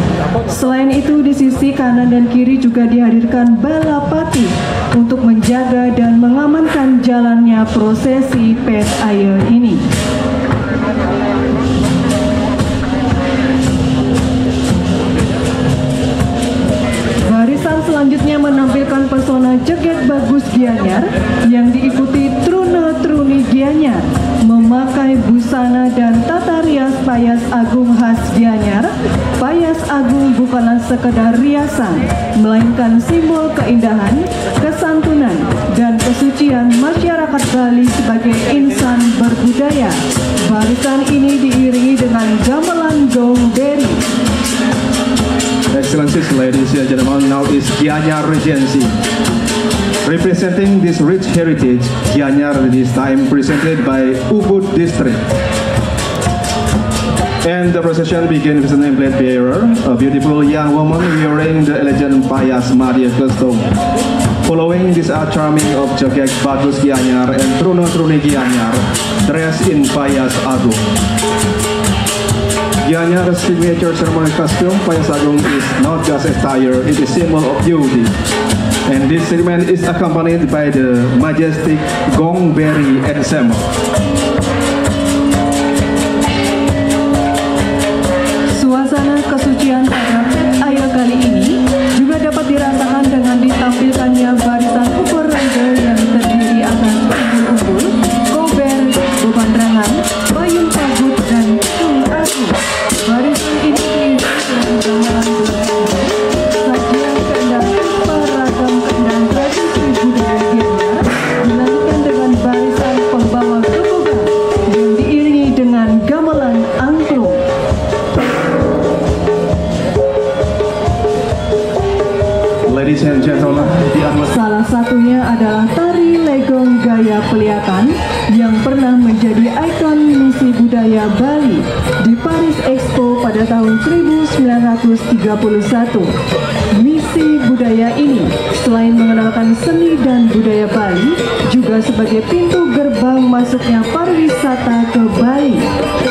Selain itu, di sisi kanan dan kiri juga dihadirkan balapati untuk menjaga dan mengamankan jalannya prosesi pet air ini. Barisan selanjutnya menampilkan pesona Joget Bagus Gianyar yang diikuti Truna-Truni Gianyar memakai busana dan tata rias payas agung khas Gianyar. Payas agung bukanlah sekedar riasan, melainkan simbol keindahan, kesantunan, dan kesucian masyarakat Bali sebagai insan berbudaya. Barisan ini diiringi dengan gamelan gong beri. Excellencies, ladies and gentlemen, now is Gianyar Regency. Representing this rich heritage, Gianyar this time presented by Ubud District. And the procession begins with an emblem bearer, a beautiful young woman wearing the elegant payas madya costume. Following this are charming of Joget Bagus Gianyar and Truna-Truni Gianyar, dressed in payas agung. Gianyar's signature ceremony costume, Payas Agung, is not just attire, it is symbol of beauty. And this segment is accompanied by the majestic gong beri ensemble. Suasana kesucian pada pet air kali ini juga dapat dirasakan dengan ditampilkannya barisan ukur rider yang terdiri atas umbul-umbul, kober, beban rangan, payung pagut, dan tung agung. Barisan ini diiringi dengan gamelan sajian keindahan beragam keindahan tradisi budaya Gianyar dilanjutkan dengan barisan pembawa gemukan yang diiringi dengan gamelan angklung. Ladies and gentlemen, Salah satunya adalah tari legong gaya Peliatan yang pernah menjadi ikon misi budaya Bali di Paris Expo pada tahun 1931. Misi budaya ini selain mengenalkan seni dan budaya Bali, juga sebagai pintu gerbang masuknya pariwisata ke Bali.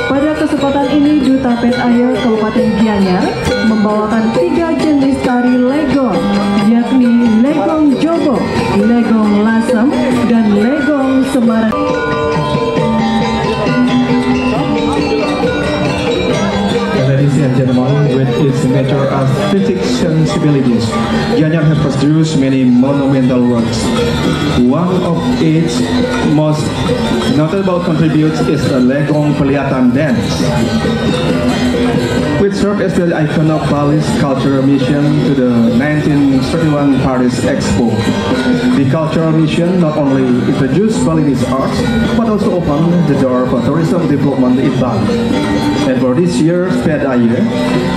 Pada kesempatan ini, Duta Pet Air Kabupaten Gianyar membawakan 3 jenis tari legong, yakni legong jobo, legong lasem, dan legong Semarang. ladies and gentlemen, with its signature artistic sensibilities, Gianyar has produced many monumental works. One of its most notable contributes is the Legong Peliatan dance, which served as the icon of Bali's cultural mission to the 1931 Paris Expo. The cultural mission not only introduced Balinese arts, but also opened the door for tourism development in Bali. And for this year's Pet Air,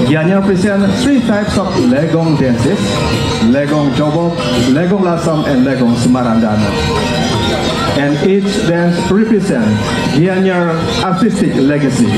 Gianyar presents 3 types of Legong dances: Legong Jobok, Legong Lasam, and Legong Semarandana. And each dance represents Gianyar artistic legacy.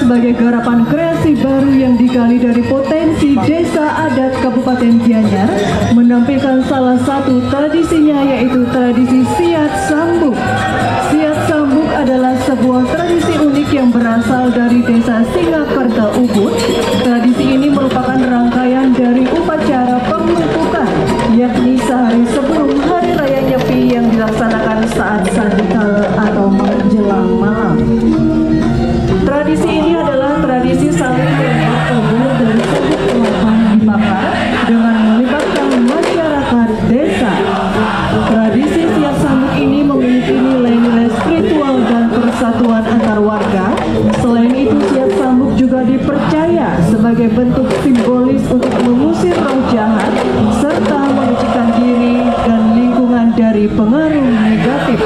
sebagai garapan kreasi baru yang digali dari potensi desa adat Kabupaten Gianyar, menampilkan salah satu tradisinya, yaitu tradisi Siat Sambuk. Siat Sambuk adalah sebuah tradisi unik yang berasal dari desa Singakerta, Ubud. Tradisi ini merupakan rangkaian dari upacara pengukuhan, yakni sehari sebelum Hari Raya Nyepi yang dilaksanakan saat sandikala atau menjelang malam. Tradisi ini adalah tradisi saling melempar obor dan sabuk kelapa dibakar dengan melibatkan masyarakat desa. Tradisi Siat Sambuk ini memiliki nilai-nilai spiritual dan persatuan antar warga. Selain itu, Siat Sambuk juga dipercaya sebagai bentuk simbolis untuk mengusir roh jahat serta menyucikan diri dan lingkungan dari pengaruh negatif.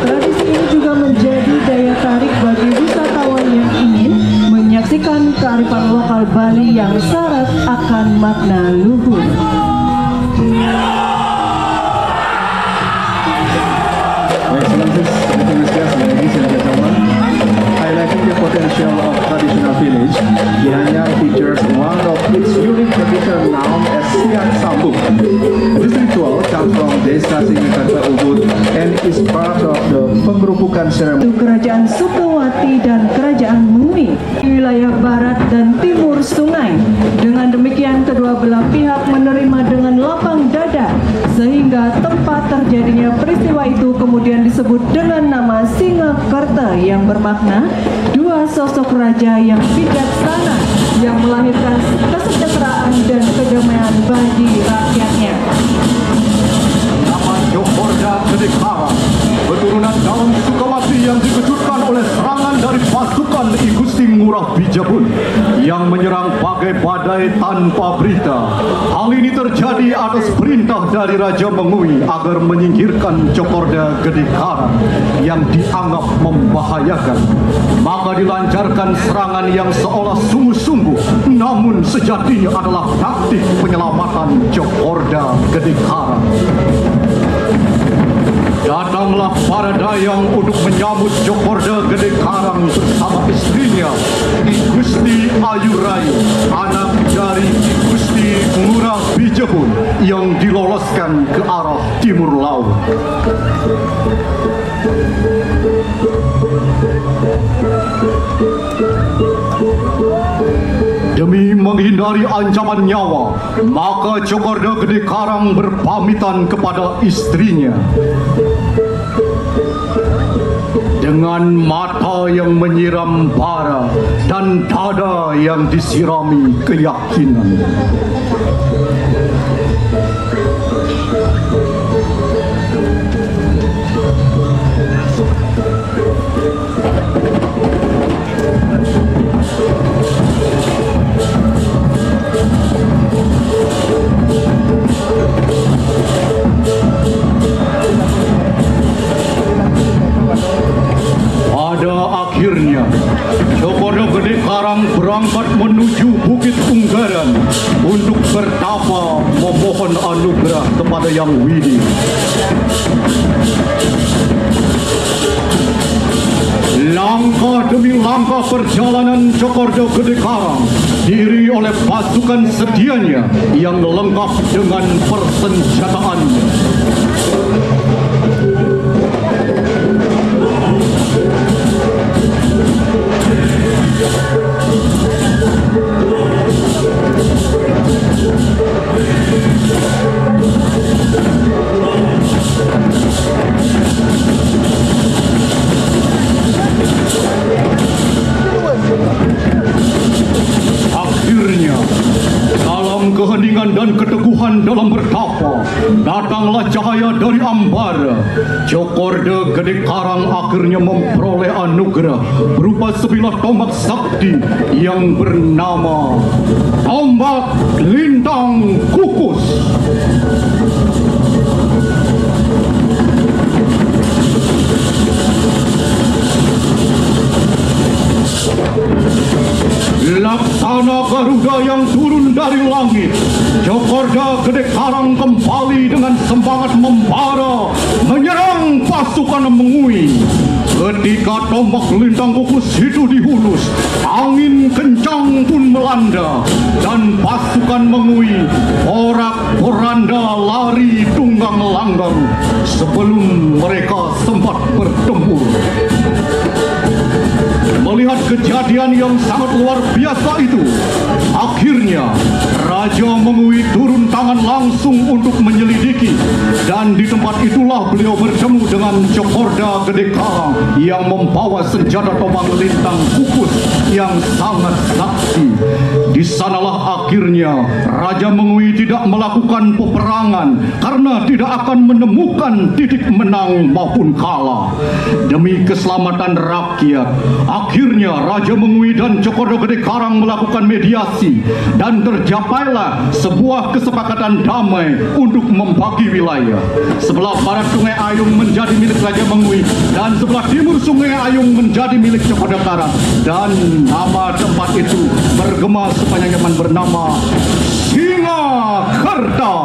Tradisi ini juga menjadi daya tarik bagi wisatawan yang ingin menyaksikan kearifan lokal Bali yang syarat akan makna luhur. Highlighting the potential of traditional village, Gianyar features one of its unique tradition known as Siat Sambuk. This ritual comes from Desa Singakerta, Ubud and is part of the pengerupukan ceremony Kerajaan Sukawati dan Kerajaan Mui di wilayah barat dan timur sungai. Dengan demikian, kedua belah pihak menerima dengan lapang dada, sehingga tempat terjadinya peristiwa itu kemudian disebut dengan nama Singakerta, yang bermakna dua sosok raja yang bijaksana yang melahirkan kesejahteraan dan kedamaian bagi rakyatnya. Nama Jokorda Gede Karang, keturunan daun Sukawati yang dikejutkan oleh serangan dari pasukan I Gusti Ngurah Bijabun yang menyerang bagai badai tanpa berita. Hal ini terjadi atas perintah dari Raja Mengui agar menyingkirkan Jokorda Gede Karang yang dianggap membahayakan. Maka dilancarkan serangan yang seolah sungguh-sungguh, namun sejatinya adalah taktik penyelamatan Jokorda Gede Karang. Datanglah para dayang untuk menyambut Jokorda Gede Karang bersama istrinya, I Gusti Ayurai, anak dari I Gusti Ngurah Bijabun yang diloloskan ke arah timur laut. Demi menghindari ancaman nyawa, maka Jokorda Gede Karang berpamitan kepada istrinya. Dengan mata yang menyiram bara dan dada yang disirami keyakinan, pada akhirnya Jokorda Gede Karang berangkat menuju Bukit Unggaran untuk bertapa memohon anugerah kepada Yang Widi. Langkah demi langkah perjalanan Jokorda Gede Karang diiringi oleh pasukan setianya yang lengkap dengan persenjataannya. Akhirnya, dalam keheningan dan keteguhan dalam bertapa, datanglah cahaya dari ambara. Jokorda Gede Karang akhirnya memperoleh anugerah berupa sebilah tombak sakti yang bernama Tombak Lintang Kukus. Laksana Garuda yang turun dari langit, Jokorda Gede Karang kembali dengan semangat membara menyerang pasukan Mengui. Ketika tombak lintang kukus itu dihunus, angin kencang pun melanda dan pasukan Mengui porak-poranda lari tunggang langgang sebelum mereka sempat bertempur. Melihat kejadian yang sangat luar biasa itu, akhirnya Raja Mengui turun tangan langsung untuk menyelidiki, dan di tempat itulah beliau bertemu dengan Cokorda Gede Karang yang membawa senjata tombak lintang kukus yang sangat sakti. Di sanalah akhirnya Raja Mengui tidak melakukan peperangan karena tidak akan menemukan titik menang maupun kalah. Demi keselamatan rakyat, akhirnya Raja Mengui dan Cokorda Gede Karang melakukan mediasi dan tercapailah sebuah kesepakatan damai untuk membagi wilayah. Sebelah barat Sungai Ayung menjadi milik Raja Mengui dan sebelah timur Sungai Ayung menjadi milik Cokorda Karang, dan nama tempat itu bergema sepanjang zaman bernama Singakerta.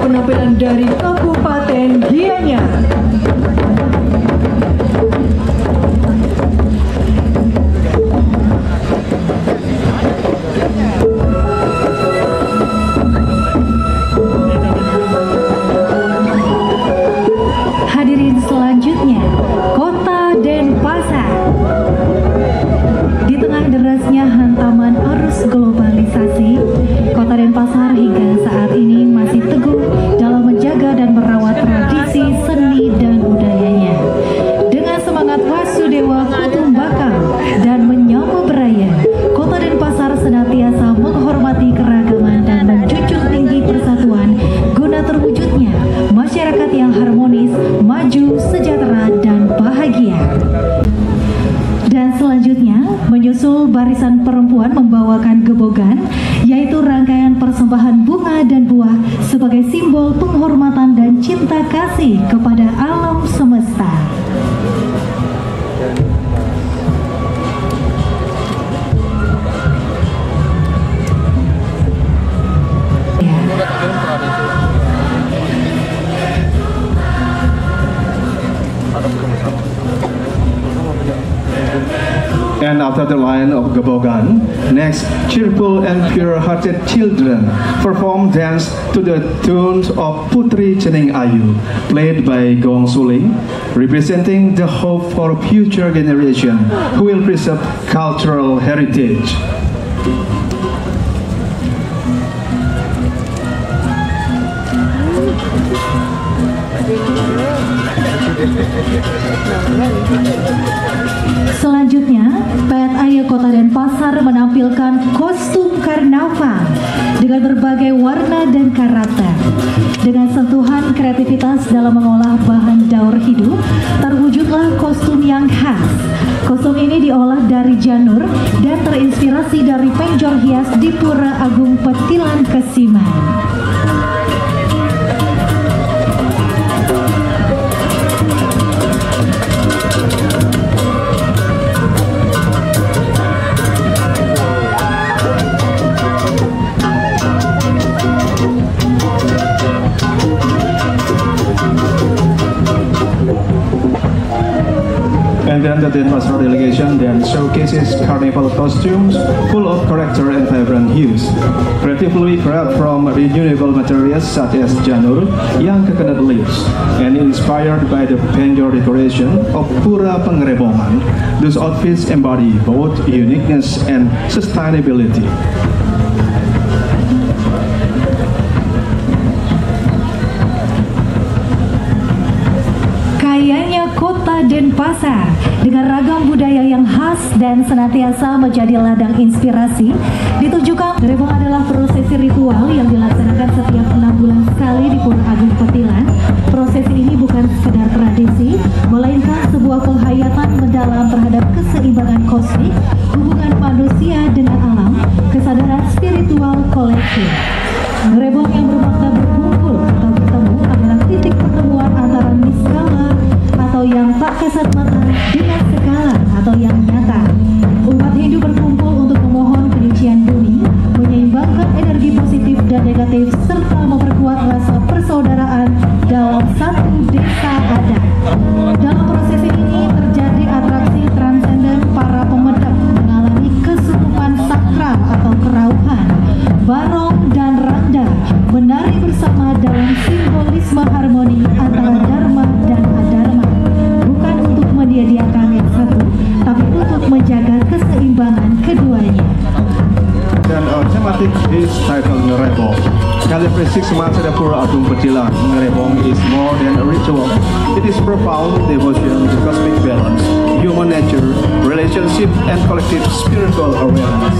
Penampilan dari Kabupaten Gianyar. Hadirin selanjutnya, Kota Denpasar. Di tengah derasnya hantaman arus globalisasi, Kota Denpasar hingga saat ini masih teguh dalam menjaga dan merawat tradisi seni dan budayanya. Dengan semangat Wasudewa Kutumbakam dan menyapa beraya, Kota Denpasar senantiasa menghormati keragaman dan menjunjung tinggi persatuan guna terwujudnya masyarakat yang harmonis, maju, sejahtera, dan bahagia. Dan selanjutnya, menyusul barisan perempuan membawakan gebogan, yaitu rangkaian persembahan bunga dan buah sebagai simbol penghormatan dan cinta kasih kepada alam semesta. And after the line of Gebogan, next cheerful and pure-hearted children perform dance to the tunes of Putri Cening Ayu, played by Gong Suling, representing the hope for future generation who will preserve cultural heritage. Selanjutnya, Pet Ayu Kota Denpasar menampilkan kostum karnaval dengan berbagai warna dan karakter. Dengan sentuhan kreativitas dalam mengolah bahan daur hidup, terwujudlah kostum yang khas. Kostum ini diolah dari janur dan terinspirasi dari penjor hias di Pura Agung Petilan Kesiman. And then the Denpasar delegation then showcases carnival costumes full of character and vibrant hues, creatively crafted from renewable materials such as janur, young coconut leaves, and inspired by the penjor decoration of Pura Pengerebongan. Those outfits embody both uniqueness and sustainability. Kayanya kota Denpasar dengan ragam budaya yang khas dan senantiasa menjadi ladang inspirasi ditunjukkan. Ngerebong adalah prosesi ritual yang dilaksanakan setiap 6 bulan sekali di Pura Agung Petilan. Prosesi ini bukan sekedar tradisi, melainkan sebuah penghayatan mendalam terhadap keseimbangan kosmik, hubungan manusia dengan alam, kesadaran spiritual kolektif. Ngerebong yang bermakna berkumpul atau bertemu adalah titik pertemuan antara niskala atau yang tak kasat mata dengan skala atau yang nyata. Umat Hindu berkumpul untuk memohon penyucian bumi, menyeimbangkan energi positif dan negatif, serta memperkuat rasa persaudaraan dalam satu desa adat. Dalam prosesi ini terjadi atraksi transenden para pemedap mengalami kesurupan sakral atau kerauhan. Barong dan Rangda menari bersama dalam simbolisme harmoni antara Dharma dan Adharma, bukan untuk menyediakan yang satu, tapi untuk menjaga keseimbangan keduanya. Dan thematic is titled Ngerebong. Celebrate 6 months at the Pura Agung Petilan. Ngerebong is more than a ritual. It is profound devotion to cosmic balance, human nature, relationship, and collective spiritual awareness.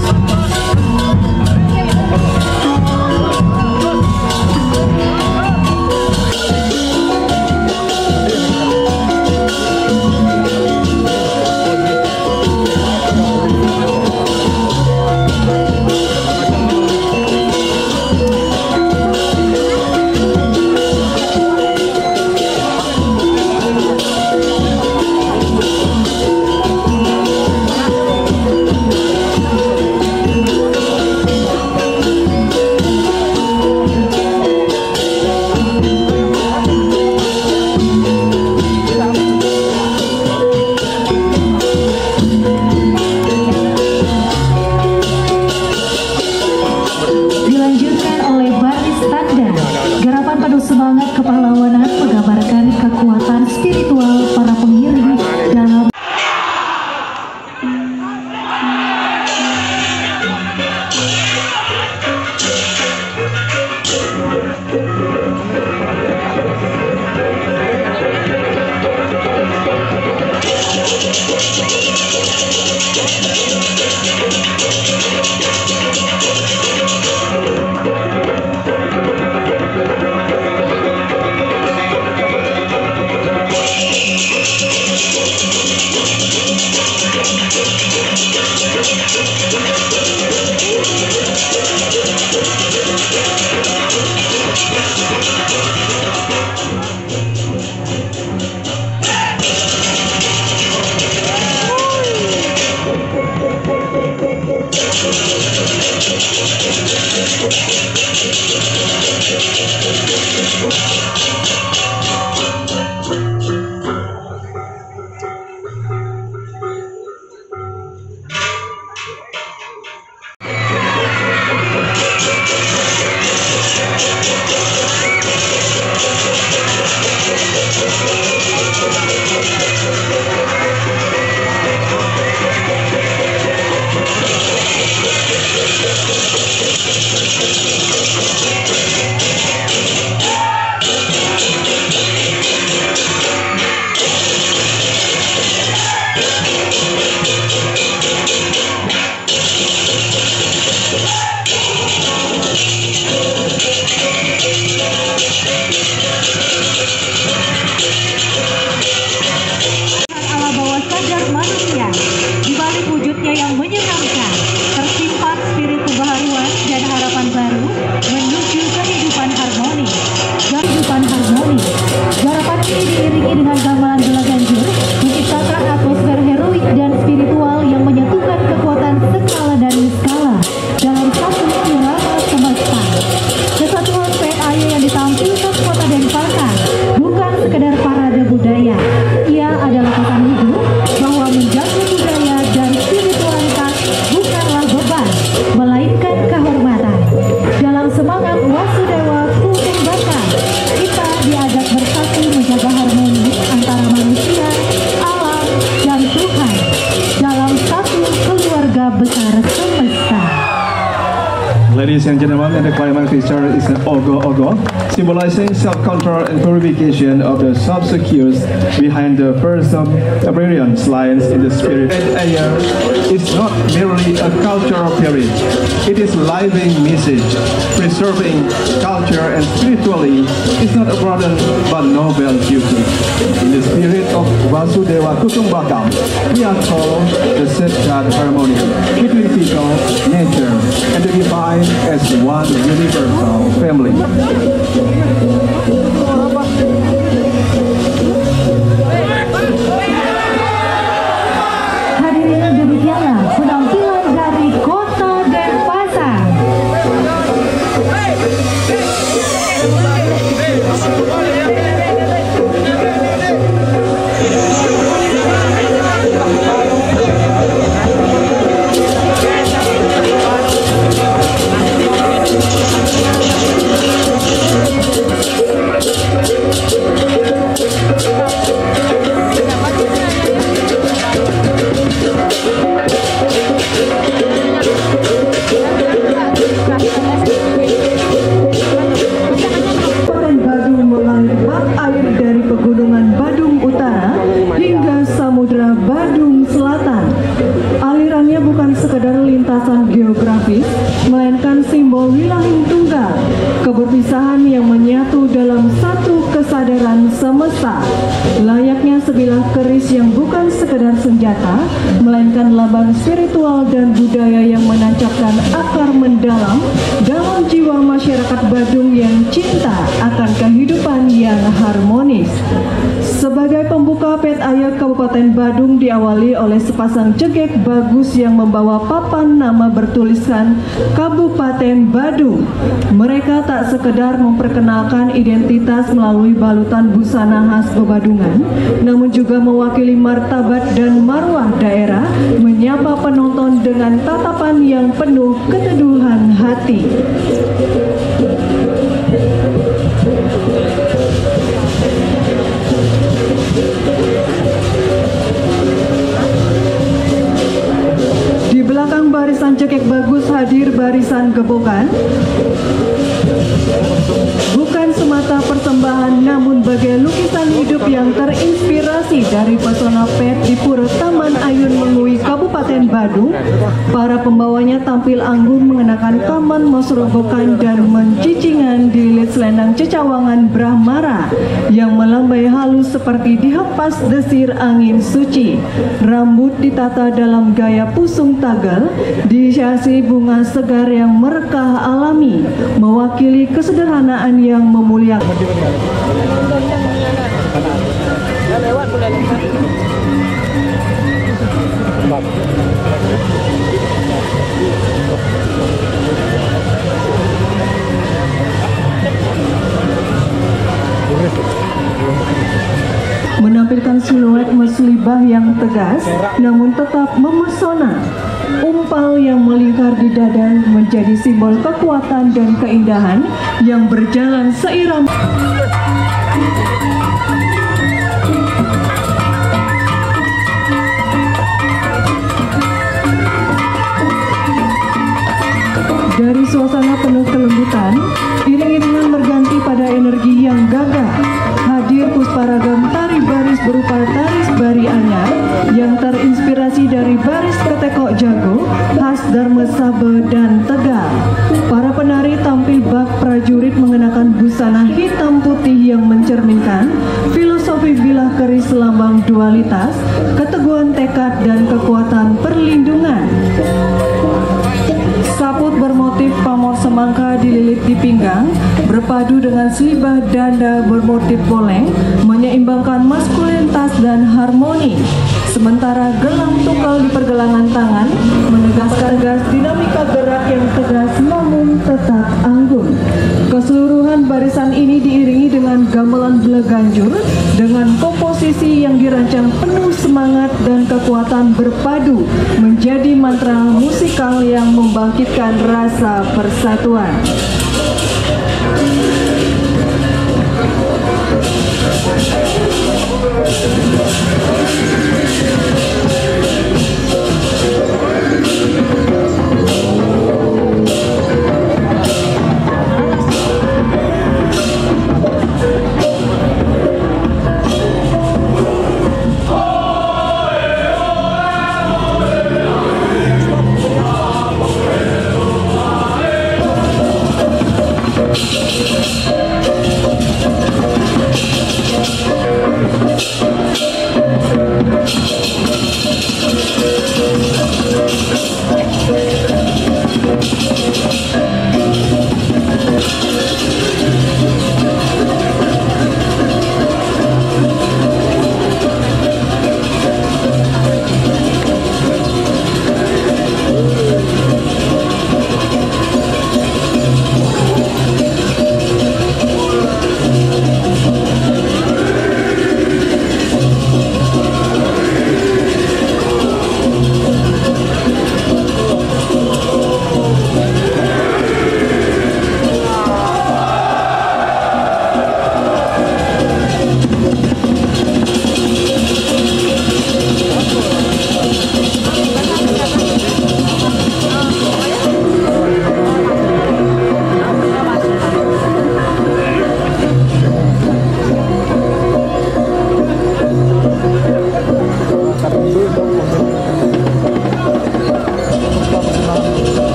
Semangat kepahlawanan menggambarkan kekuatan spiritual para pengiring dalam sekedar parade budaya. Ia adalah pesan hidup Ladies and gentlemen, and the climax feature is an ogo-ogo, symbolizing self-control and purification of the subsequence behind the perseverance lies in the spirit. Air is not merely a cultural period, it is living message. Preserving culture and spiritually is not a burden but noble duty. In the spirit of Vasudeva Kutumbakam, we are called the safeguard harmony between people, nature, and the divine as one universal family. Hadirin, demikianlah penampilan dari Kota Denpasar. Badung Selatan. Alirannya bukan sekedar lintasan geografis, melainkan simbol wilayah tunggal, keberpisahan yang menyatu dalam satu kesadaran semesta. Layaknya sebilah keris yang bukan sekedar senjata, melainkan lambang spiritual dan budaya yang menancapkan akar mendalam dalam jiwa masyarakat Badung yang cinta akan kehidupan yang harmonis. Sebagai pembuka Pet Ayak Kabupaten Badung diawali oleh sepasang cegek bagus yang membawa papan nama bertuliskan Kabupaten Badung. Mereka tak sekedar memperkenalkan identitas melalui balutan busana khas Bebadungan, namun juga mewakili martabat dan marwah daerah, menyapa penonton dengan tatapan yang penuh keteduhan hati. Di belakang barisan cekek bagus hadir barisan gebokan. Bukan semata persembahan, namun bagai lukisan hidup yang terinspirasi dari pesona pet di Pura Taman Ayun Mengui Kabupaten Badung. Para pembawanya tampil anggun mengenakan kaman masrogokan dan mencicingan dililit selendang cecawangan Brahmara yang melambai halus seperti dihempas desir angin suci. Rambut ditata dalam gaya pusung tagal, dihiasi bunga segar yang merekah alami, mewakili kesederhanaan yang memuliakan. Menampilkan siluet muslimah yang tegas namun tetap memesona. Umpal yang melingkar di dada menjadi simbol kekuatan dan keindahan yang berjalan seiring. Dari suasana penuh kelembutan, iring-iringan berganti pada energi yang gagah. Hadir pusparagam tari baris berupa taris bari anyar yang terinspirasi dari baris ketekok jago khas Dharma Sabe dan Tegal. Para penari tampil bak prajurit mengenakan busana hitam putih yang mencerminkan filosofi bilah keris lambang dualitas, keteguhan tekad dan kekuatan perlindungan. Saput bermotif pamor semangka dililit di pinggang, berpadu dengan selibah dada bermotif boleng, menyeimbangkan maskulinitas dan harmoni. Sementara gelang tunggal di pergelangan tangan menegaskan gas dinamika gerak yang tegas namun tetap anggun. Keseluruhan barisan ini diiringi dengan gamelan beleganjur dengan komposisi yang dirancang penuh semangat dan kekuatan berpadu menjadi mantra musikal yang membangkitkan rasa persatuan.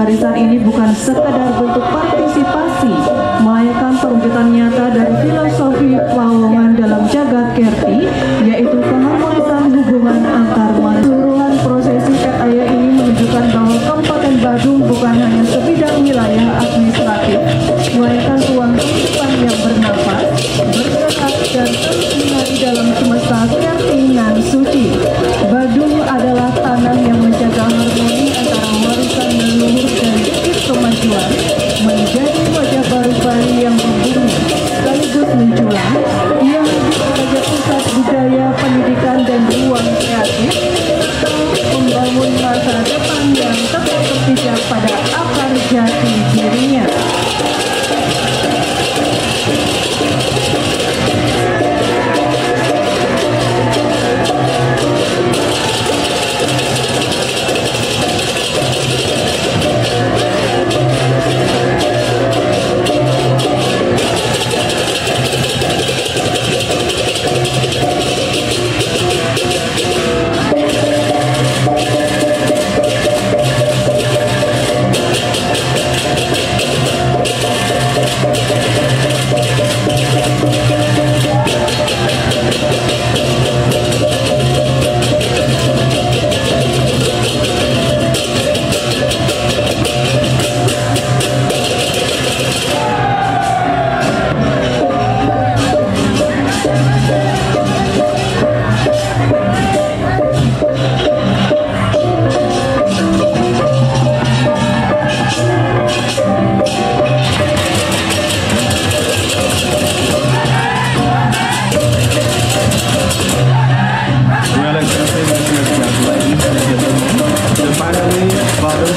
barisan ini bukan sekadar bentuk partisipasi, melainkan perwujudan nyata dari filosofi Lawongan dalam jagat Kerti, yaitu keharmonisan hubungan antar manusia. Keseluruhan prosesi Ketaya ini menunjukkan bahwa Kabupaten Badung bukan hanya sebidang wilayah administratif, melainkan ruang kehidupan yang bernafas, bergerak, dan terus menari dalam semesta Kerti nan suci. Badung adalah tanah yang menjaga harmoni antara warisan leluhur dan bukit kemajuan, menjadi wajah baru Bali yang berbumi sekaligus menculang. Ia hidup sebagai pusat budaya, pendidikan, dan ruang kreatif, serta membangun masa depan yang tetap berpijak pada akar jati dirinya.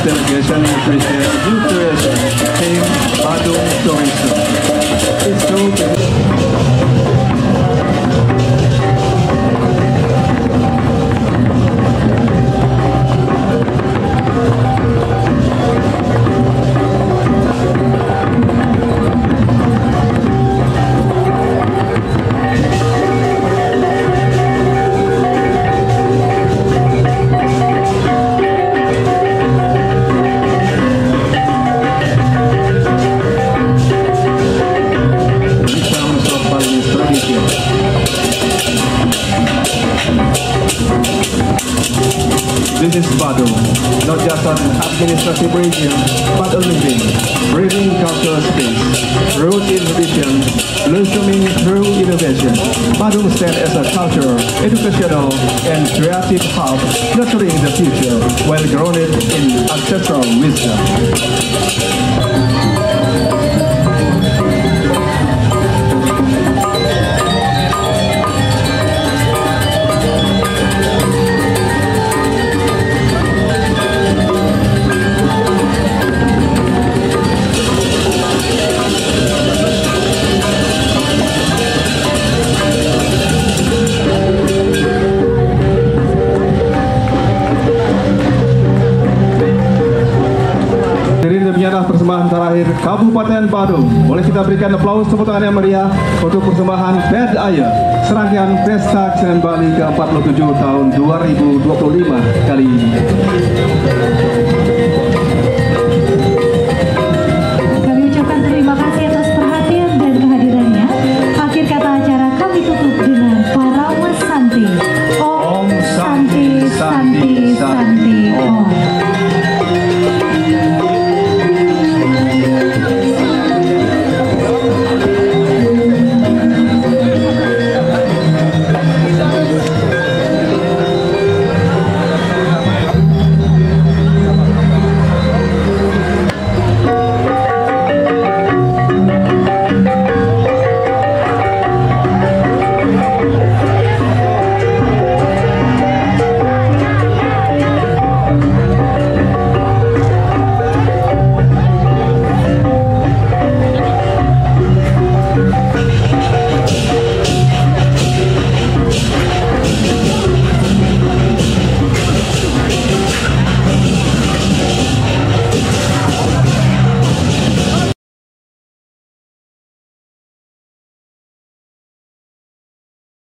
Delegation presents new tourism theme Badung Tourism. It's so This is Badung, not just an administrative region, but a living, breathing cultural space, rooted in tradition, blossoming through innovation. Badung stands as a cultural, educational, and creative hub, nurturing the future while grounded in ancestral wisdom. Persembahan terakhir Kabupaten Badung. Boleh kita berikan aplaus tepuk tangan yang meriah untuk persembahan Band Ayer serangkaian Pesta Kesenian Bali ke-47 tahun 2025 kali ini.